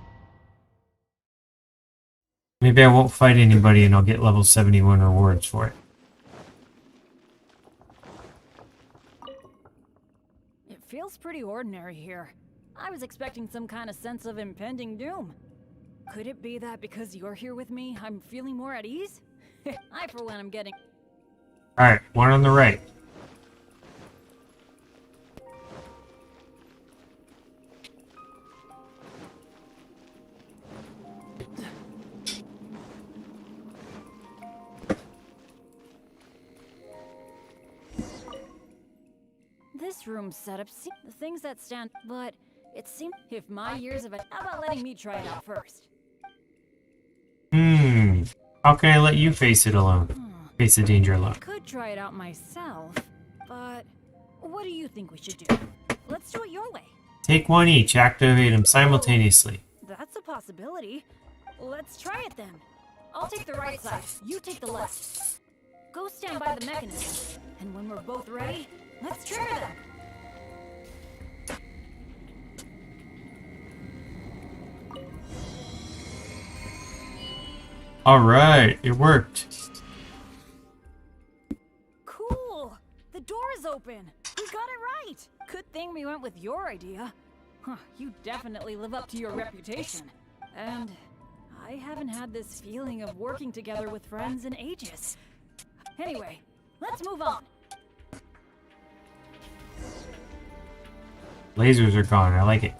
Maybe I won't fight anybody and I'll get level 71 rewards for it. It feels pretty ordinary here. I was expecting some kind of sense of impending doom. Could it be that because you're here with me, I'm feeling more at ease? I, for one, am getting... Alright, one on the right. This room setup, the things that stand, but it seems if my years of it, how about letting me try it out first? How can I let you face it alone? Face the danger alone. I could try it out myself, but what do you think we should do? Let's do it your way. Take one each, activate them simultaneously. That's a possibility. Let's try it then. I'll take the right side, you take the left. Go stand by the mechanism, and when we're both ready, let's trigger them. Alright, it worked. Cool! The door is open! We got it right! Good thing we went with your idea. Huh, you definitely live up to your reputation. And I haven't had this feeling of working together with friends in ages. Anyway, let's move on. Lasers are gone, I like it.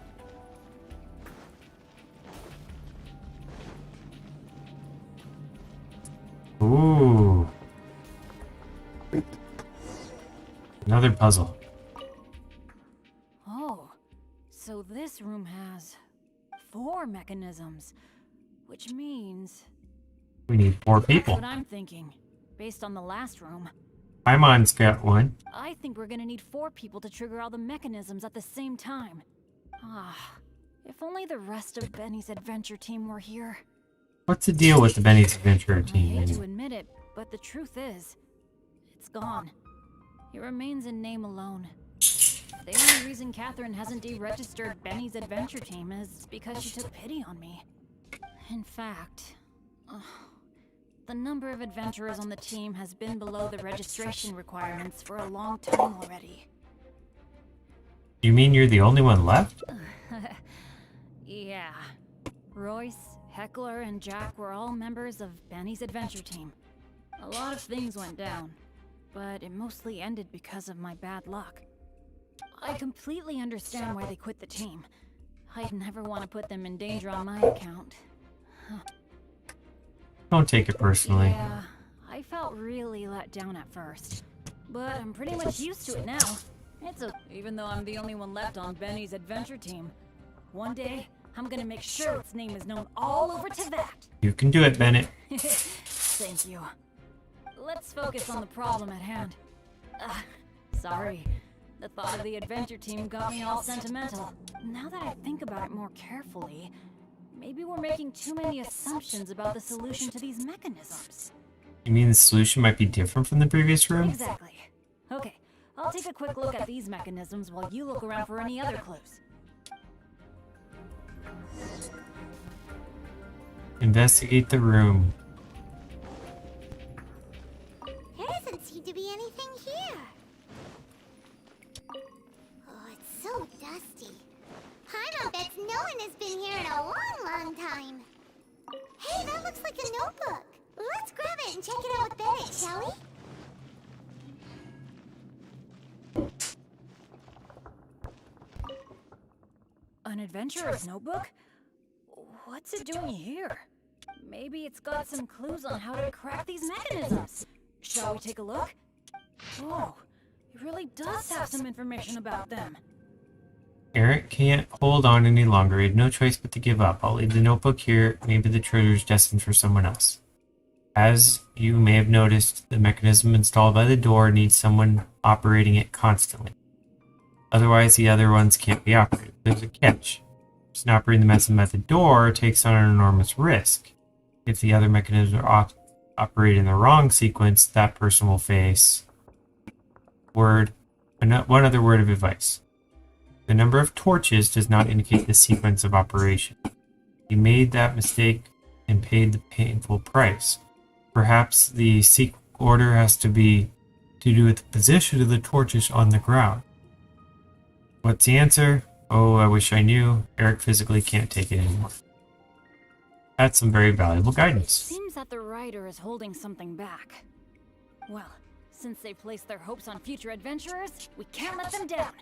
Ooh. Another puzzle. Oh, so this room has 4 mechanisms, which means... We need 4 people. That's what I'm thinking, based on the last room. Paimon's got one. I think we're gonna need 4 people to trigger all the mechanisms at the same time. Ah, if only the rest of Benny's adventure team were here. What's the deal with the Benny's Adventure team? I hate to admit it, but the truth is, it's gone. It remains in name alone. The only reason Catherine hasn't deregistered Benny's adventure team is because she took pity on me. In fact, the number of adventurers on the team has been below the registration requirements for a long time already. You mean you're the only one left? Yeah. Royce, Heckler, and Jack were all members of Benny's adventure team. A lot of things went down, but it mostly ended because of my bad luck. I completely understand why they quit the team. I'd never want to put them in danger on my account. Don't take it personally. Yeah, I felt really let down at first, but I'm pretty much used to it now. It's even though I'm the only one left on Benny's adventure team. One day, I'm gonna make sure its name is known all over Teyvat. You can do it, Bennett. Thank you. Let's focus on the problem at hand. Sorry. The thought of the adventure team got me all sentimental. Now that I think about it more carefully, maybe we're making too many assumptions about the solution to these mechanisms. You mean the solution might be different from the previous room? Exactly. Okay, I'll take a quick look at these mechanisms while you look around for any other clues. Investigate the room. There doesn't seem to be anything here. Oh, it's so dusty. Paimon bets no one has been here in a long time. Hey, that looks like a notebook. Let's grab it and check it out with Bennett, shall we? An adventurer's notebook? What's it doing here? Maybe it's got some clues on how to crack these mechanisms. Shall we take a look? Oh, it really does have some information about them. Eric can't hold on any longer. He had no choice but to give up. I'll leave the notebook here. Maybe the treasure's destined for someone else. As you may have noticed, the mechanism installed by the door needs someone operating it constantly. Otherwise, the other ones can't be operated. There's a catch. The person operating the mechanism at the door takes on an enormous risk. If the other mechanisms are operated in the wrong sequence, that person will face one other word of advice. The number of torches does not indicate the sequence of operation. You made that mistake and paid the painful price. Perhaps the order has to do with the position of the torches on the ground. What's the answer? Oh, I wish I knew. Eric physically can't take it anymore. That's some very valuable guidance. Seems that the writer is holding something back. Well, since they placed their hopes on future adventurers, we can't let them down.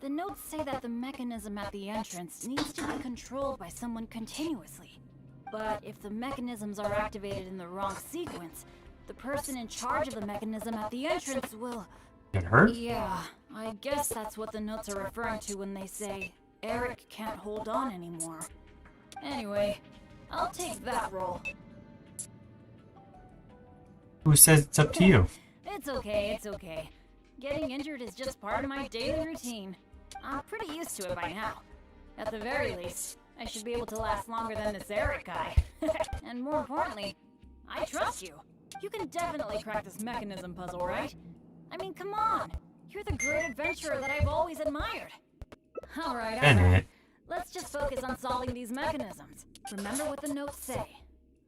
The notes say that the mechanism at the entrance needs to be controlled by someone continuously. But if the mechanisms are activated in the wrong sequence, the person in charge of the mechanism at the entrance will... Get hurt? Yeah, I guess that's what the notes are referring to when they say Eric can't hold on anymore. Anyway, I'll take that role. Who says it's up to you? It's okay, it's okay. Getting injured is just part of my daily routine. I'm pretty used to it by now. At the very least, I should be able to last longer than this Eric guy. And more importantly, I trust you. You can definitely crack this mechanism puzzle, right? I mean, come on. You're the great adventurer that I've always admired. Alright, Bennett. let's just focus on solving these mechanisms. Remember what the notes say.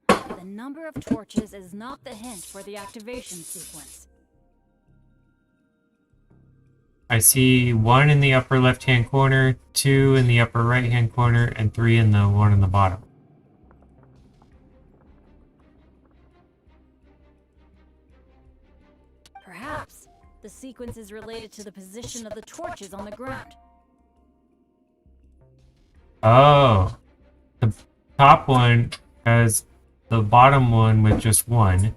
The number of torches is not the hint for the activation sequence. I see 1 in the upper left-hand corner, 2 in the upper right-hand corner, and 3 in the one on the bottom. Perhaps the sequence is related to the position of the torches on the ground. Oh. The top one has the bottom one with just 1.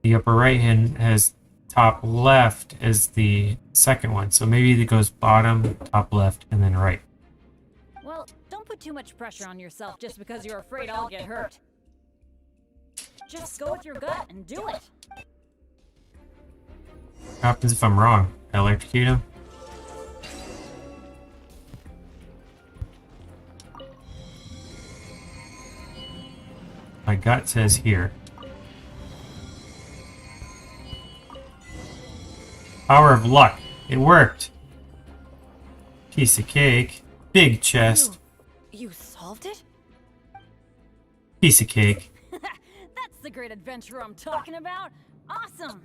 The upper right-hand has top left as the second one. So maybe it goes bottom, top left, and then right. Well, don't put too much pressure on yourself just because you're afraid I'll get hurt. Just go with your gut and do it. What happens if I'm wrong? I electrocute him? My gut says here. Power of luck. It worked. Piece of cake. Big chest. You solved it? Piece of cake. That's the great adventure I'm talking about. Awesome.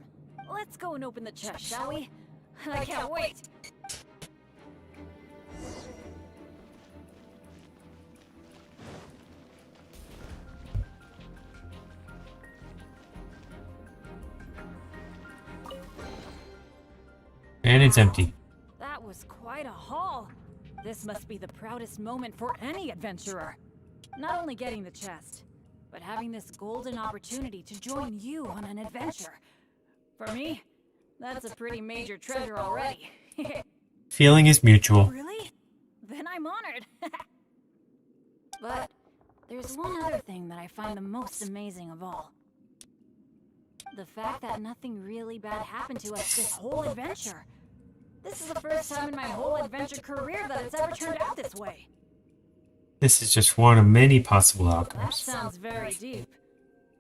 Let's go and open the chest, shall we? I can't wait. And it's empty. That was quite a haul. This must be the proudest moment for any adventurer. Not only getting the chest, but having this golden opportunity to join you on an adventure. For me, that's a pretty major treasure already. Feeling is mutual. Really? Then I'm honored. But there's one other thing that I find the most amazing of all. The fact that nothing really bad happened to us this whole adventure. This is the first time in my whole adventure career that it's ever turned out this way. This is just one of many possible That outcomes. sounds very deep.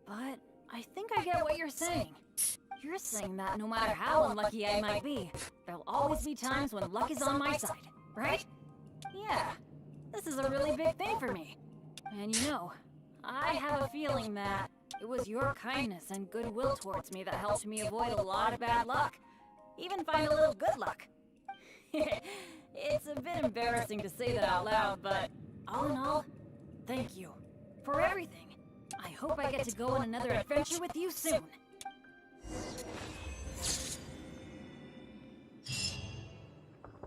But I think I get what you're saying. You're saying that no matter how unlucky I might be, there'll always be times when luck is on my side, right? Yeah, this is a really big thing for me. And you know, I have a feeling that it was your kindness and goodwill towards me that helped me avoid a lot of bad luck. Even find a little good luck. It's a bit embarrassing to say that out loud, but all in all, thank you for everything. I hope I get to go on another adventure with you soon.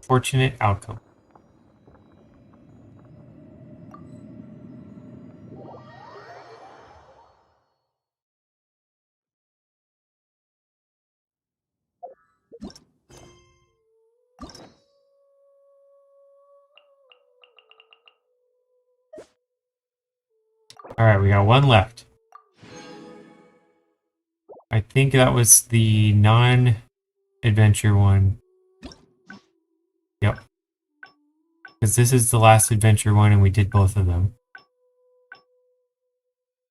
Fortunate outcome. Alright, we got one left. I think that was the non-adventure one. Yep. Because this is the last adventure one and we did both of them.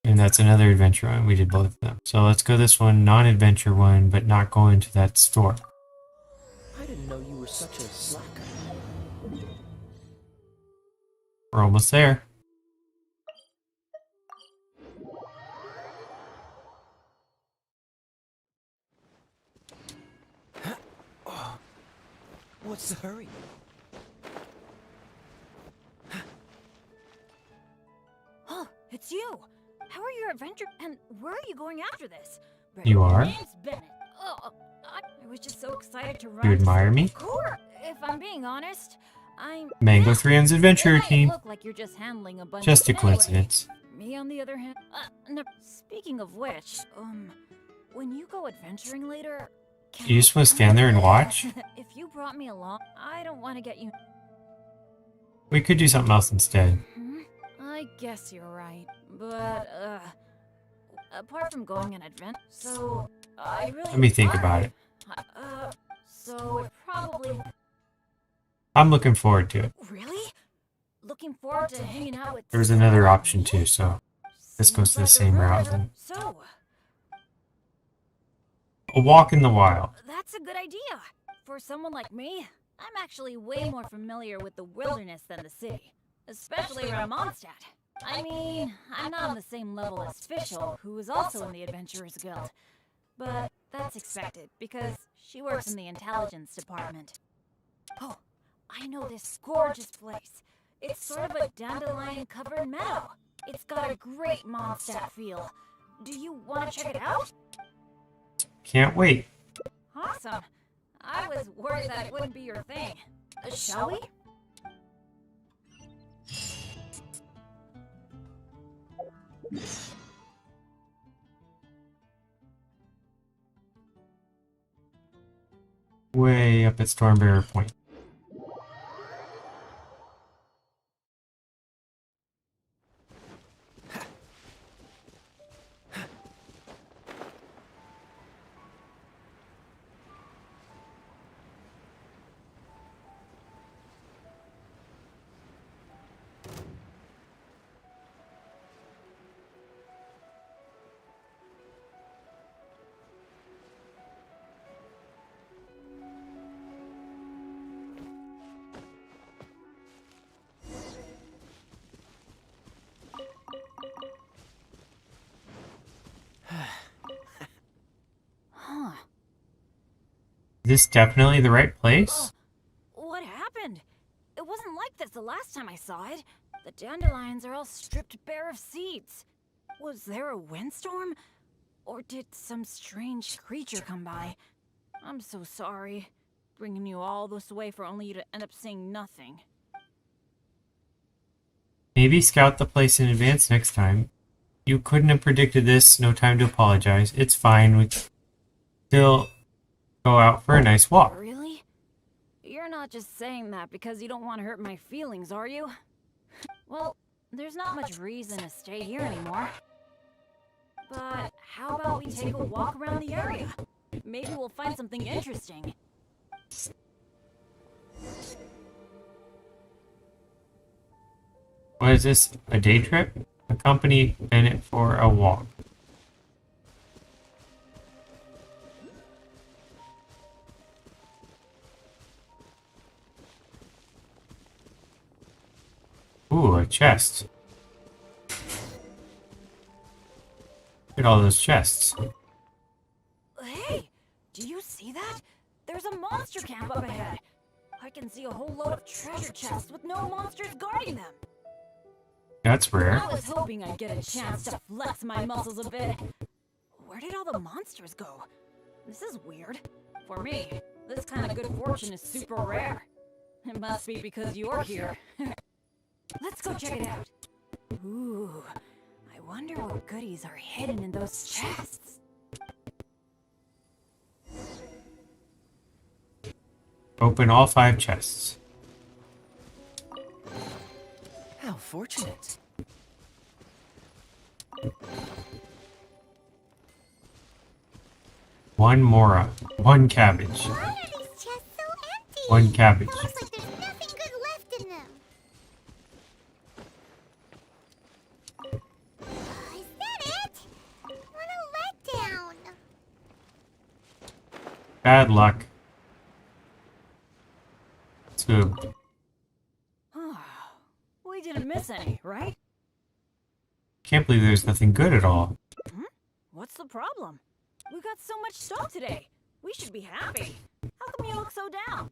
And that's another adventure one, we did both of them. So let's go this one, non-adventure one, but not go into that store. I didn't know you were such a slacker. We're almost there. What's the hurry? Oh, it's you! How are your adventure and where are you going after this? You are? My name's Bennett. Oh, I was just so excited to run. You admire me? Cool. If I'm being honest, I'm Mango 3N's adventure it might team. look like you're just handling a bunch Just a of anyway, coincidence. me on the other hand, no, speaking of which, when you go adventuring later, can You just want to stand there and watch? if you brought me along, I don't want to get you. We could do something else instead. I guess you're right, but apart from going on adventure, so I really. Let me think about it. So it probably. I'm looking forward to it. Really? Looking forward to hanging out with. There's another option too, so this goes to the same route. Then. So. A walk in the wild. That's a good idea. For someone like me, I'm actually way more familiar with the wilderness than the city, especially around Mondstadt. I mean, I'm not on the same level as Fischl, who is also in the Adventurers Guild. But that's expected, because she works in the intelligence department. Oh, I know this gorgeous place. It's sort of a dandelion-covered meadow. It's got a great Mondstadt feel. Do you want to check it out? Can't wait. Awesome. I was worried that it wouldn't be your thing. Shall we? Way up at Stormbearer Point. Huh. Is this definitely the right place? What happened? It wasn't like this the last time I saw it. The dandelions are all stripped bare of seeds. Was there a windstorm? Or did some strange creature come by? I'm so sorry. Bringing you all this way for only you to end up seeing nothing. Maybe scout the place in advance next time. You couldn't have predicted this, no time to apologize. It's fine, we still go out for a nice walk. Really? You're not just saying that because you don't want to hurt my feelings, are you? Well, there's not much reason to stay here anymore. But how about we take a walk around the area? Maybe we'll find something interesting. What is this, a day trip? Accompany Bennett for a walk. Ooh, a chest. Look at all those chests. Hey, do you see that? There's a monster camp up ahead. I can see a whole load of treasure chests with no monsters guarding them. That's rare. I was hoping I'd get a chance to flex my muscles a bit. Where did all the monsters go? This is weird. For me, this kind of good fortune is super rare. It must be because you're here. Let's go check it out. Ooh, I wonder what goodies are hidden in those chests. Open all 5 chests. How fortunate. One Mora. 1 cabbage. Why are these chests so empty? 1 cabbage. It looks like there's nothing good left in them. Is that it? What a letdown. Bad luck. So, We didn't miss any, right? Can't believe there's nothing good at all. What's the problem? We got so much stuff today. We should be happy. How come you look so down?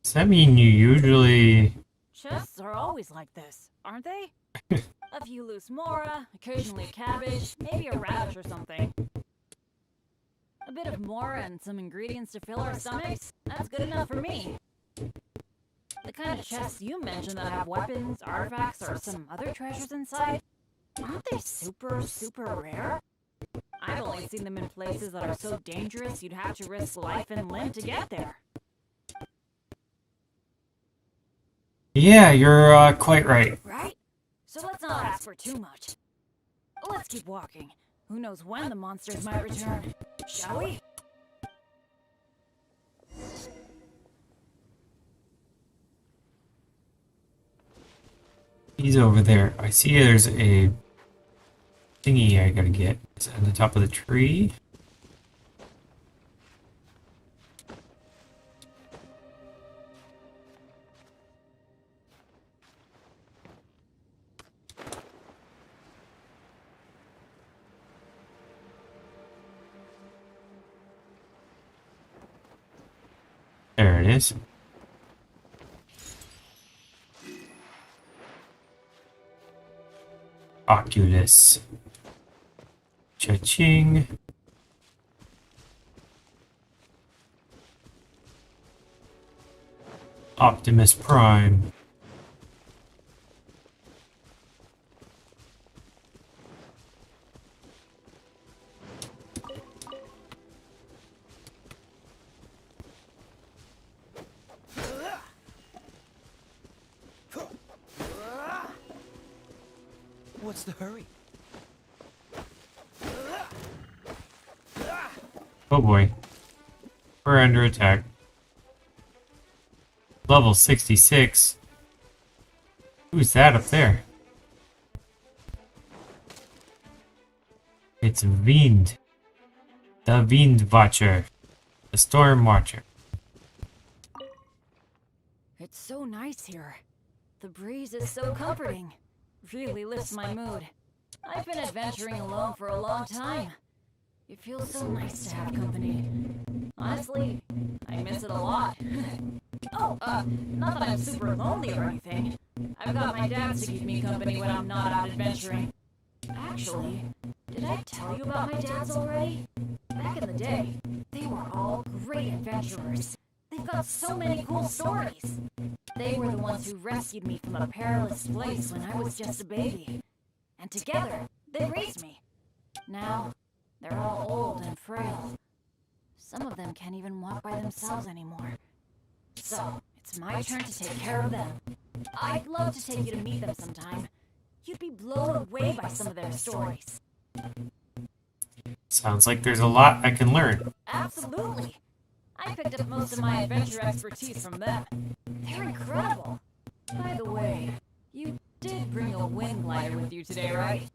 Does that mean you usually... Chests are always like this, aren't they? A few loose mora, occasionally a cabbage, maybe a radish or something. A bit of mora and some ingredients to fill our stomachs? That's good enough for me. The kind of chests you mentioned that have weapons, artifacts, or some other treasures inside, aren't they super, super rare? I've only seen them in places that are so dangerous you'd have to risk life and limb to get there. Yeah, you're quite right. Right? So let's not ask for too much. Let's keep walking. Who knows when the monsters might return? Shall we? He's over there. I see there's a thingy I gotta get. It's on the top of the tree. There it is. Oculus. Cha-ching. Optimus Prime. What's the hurry? Oh boy. We're under attack. Level 66. Who's that up there? It's Wind. The Wind Watcher. The Storm Watcher. It's so nice here. The breeze is so comforting. Really lifts my mood. I've been adventuring alone for a long time. It feels so nice to have company. Honestly, I miss it a lot. Not that I'm super lonely or anything. I've got my dad to keep me company when I'm not out adventuring. Actually, did I tell you about my dads already? Back in the day, they were all great adventurers. They've got so many cool stories. They were the ones who rescued me from a perilous place when I was just a baby. And together, they raised me. Now, they're all old and frail. Some of them can't even walk by themselves anymore. So, it's my turn to take care of them. I'd love to take you to meet them sometime. You'd be blown away by some of their stories. Sounds like there's a lot I can learn. Absolutely. I picked up most of my adventure expertise from them. They're incredible. By the way, you did bring a wind glider with you today, right?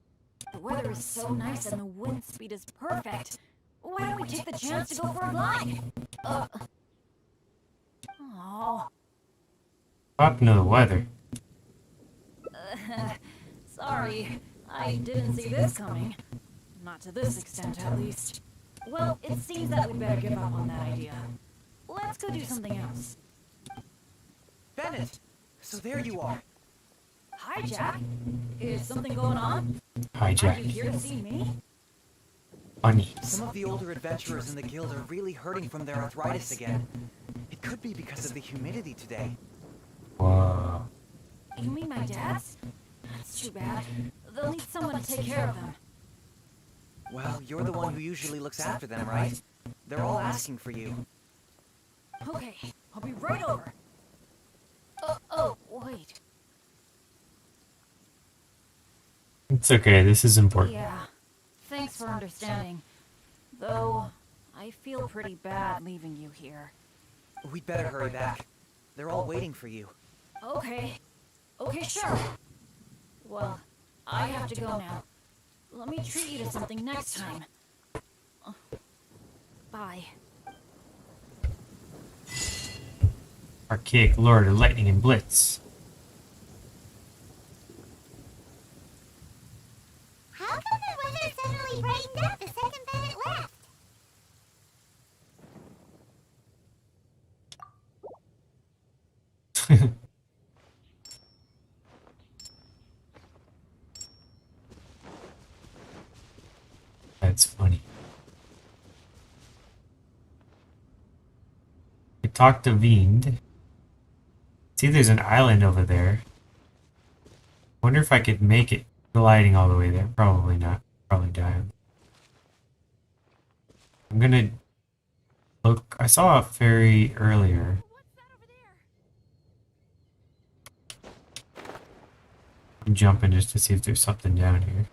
The weather is so nice and the wind speed is perfect. Why don't we take the chance to go for a glide? Oh. Talking to the weather. Sorry, I didn't see this coming. Not to this extent, at least. Well, it seems that we'd better give up on that idea. Let's go do something else. Bennett! So there you are. Hi, Jack. Is something going on? Hi, Jack. Are you here to see me? Funny. Some of the older adventurers in the guild are really hurting from their arthritis again. It could be because of the humidity today. Whoa. You mean my dad's? That's too bad. They'll need someone to take care of them. Well, you're the one who usually looks after them, right? They're all asking for you. Okay, I'll be right over. Wait. It's okay, this is important. Yeah, thanks for understanding. Though, I feel pretty bad leaving you here. We'd better hurry back. They're all waiting for you. Okay, sure. Well, I have to go now. Let me treat you to something next time. Bye. Archaic Lord of Lightning and Blitz. That's funny. I talked to Vind. See, there's an island over there. Wonder if I could make it gliding all the way there. Probably not. Probably die. I'm gonna look. I saw a ferry earlier. I'm jumping just to see if there's something down here.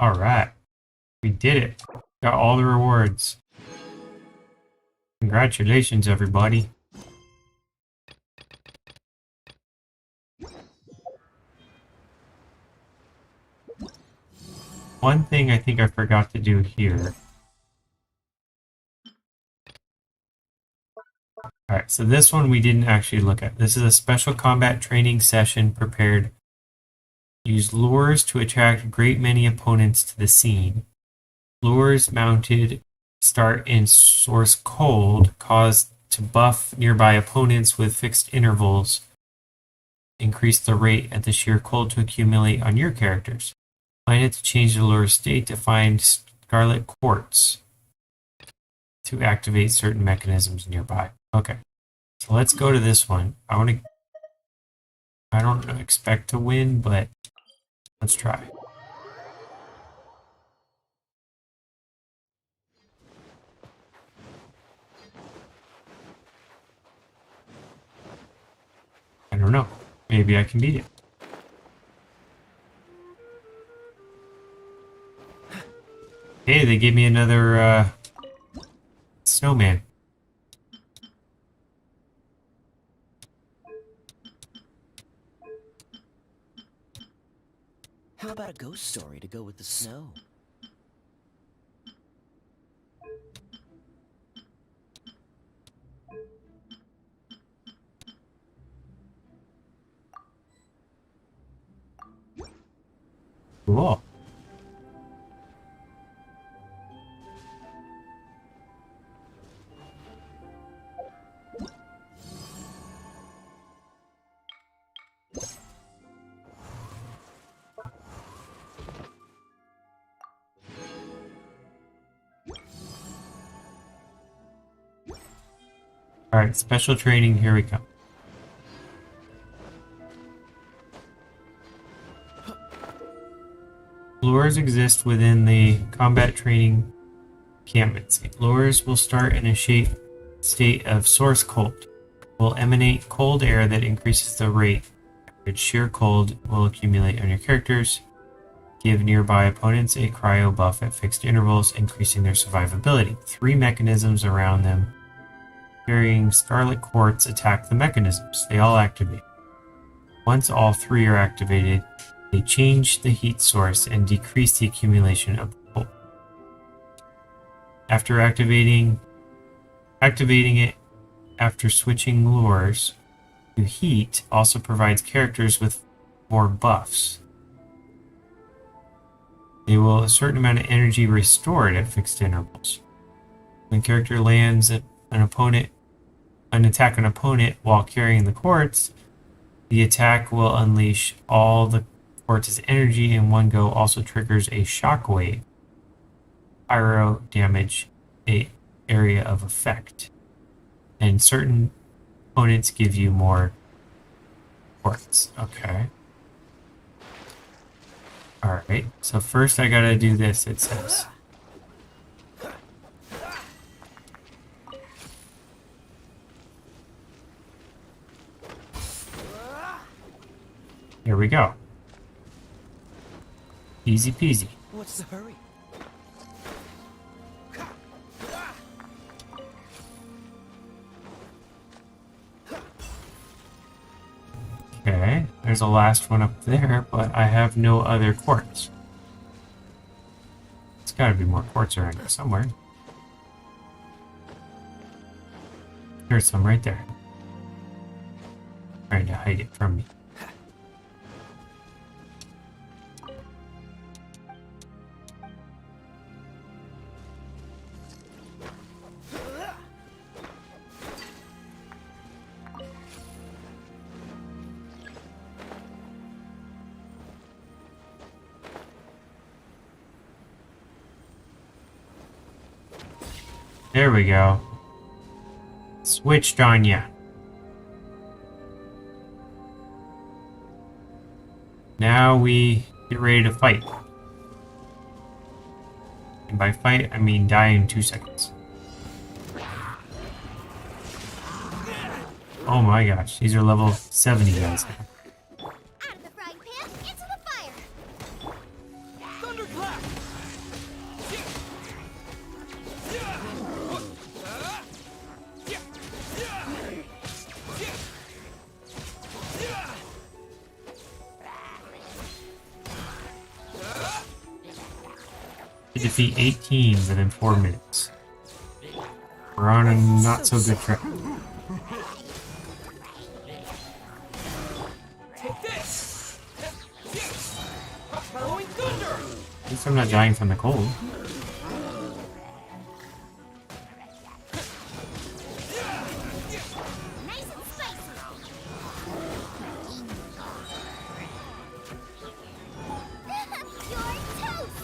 Alright. We did it. Got all the rewards. Congratulations, everybody. One thing I think I forgot to do here. Alright, so this one we didn't actually look at. This is a special combat training session prepared. Use lures to attract a great many opponents to the scene. Lures mounted start in source cold, cause to buff nearby opponents with fixed intervals. Increase the rate at the sheer cold to accumulate on your characters. Find it to change the lure state to find scarlet quartz to activate certain mechanisms nearby. Okay, so let's go to this one. I don't expect to win, but let's try. I don't know. Maybe I can beat it. Hey, they gave me another snowman. How about a ghost story to go with the snow? Cool. Alright, special training, here we come. Lures exist within the combat training encampments. Lures will start in a state of source cold. Will emanate cold air that increases the rate at which sheer cold will accumulate on your characters. Give nearby opponents a cryo buff at fixed intervals, increasing their survivability. 3 mechanisms around them carrying scarlet quartz attack the mechanisms. They all activate. Once all 3 are activated, they change the heat source and decrease the accumulation of cold. After activating it after switching lures to heat also provides characters with more buffs. They will a certain amount of energy restored at fixed intervals. When character lands an attack on an opponent while carrying the quartz, the attack will unleash all the quartz's energy in one go. Also triggers a shockwave. Pyro damage a area of effect. And certain opponents give you more quartz. Okay. Alright, so first I gotta do this, it says. Here we go. Easy peasy. What's the hurry? Okay, there's a last one up there, but I have no other quartz. There's gotta be more quartz around here somewhere. There's some right there. Trying to hide it from me. There we go. Switched on ya. Now we get ready to fight. And by fight, I mean die in 2 seconds. Oh my gosh, these are level 70 guys. Out of the frying pan, into the fire! Thunderclap! To defeat 18 within 4 minutes. We're on a not so good track. Take this! Following thunder! At least I'm not dying from the cold. Nice and spicy! You're toast!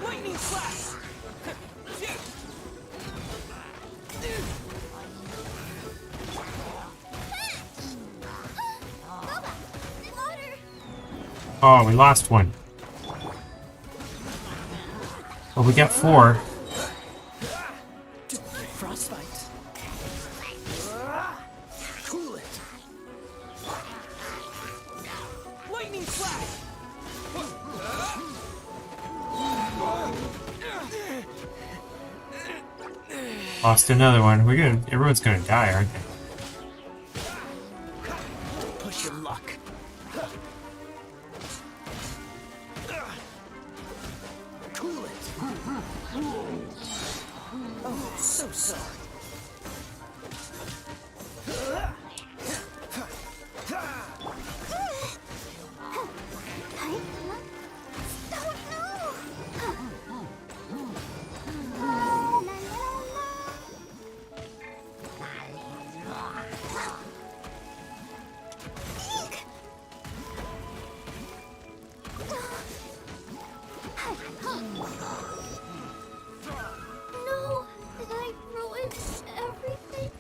Lightning slash! Boba! Water! Oh, we lost one. Well, we got 4. Frostbite. Cool it. Lightning slash! Lost another one. We're gonna. Everyone's gonna die, aren't they? Push your luck. Cool it. Oh, so sorry. No! Did I ruin everything?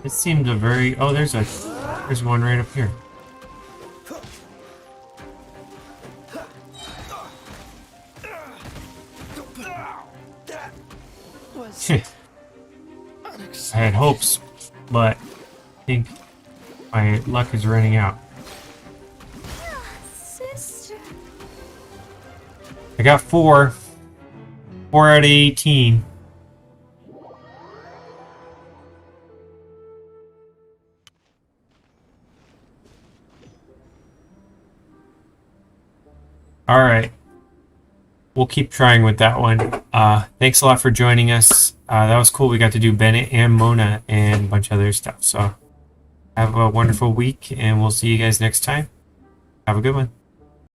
It seemed a very. Oh, there's one right up here. That was I had hopes, but I think my luck is running out. Sister. I got 4. 4 out of 18. Alright. We'll keep trying with that one. Thanks a lot for joining us. That was cool. We got to do Bennett and Mona and a bunch of other stuff. So have a wonderful week, and we'll see you guys next time. Have a good one.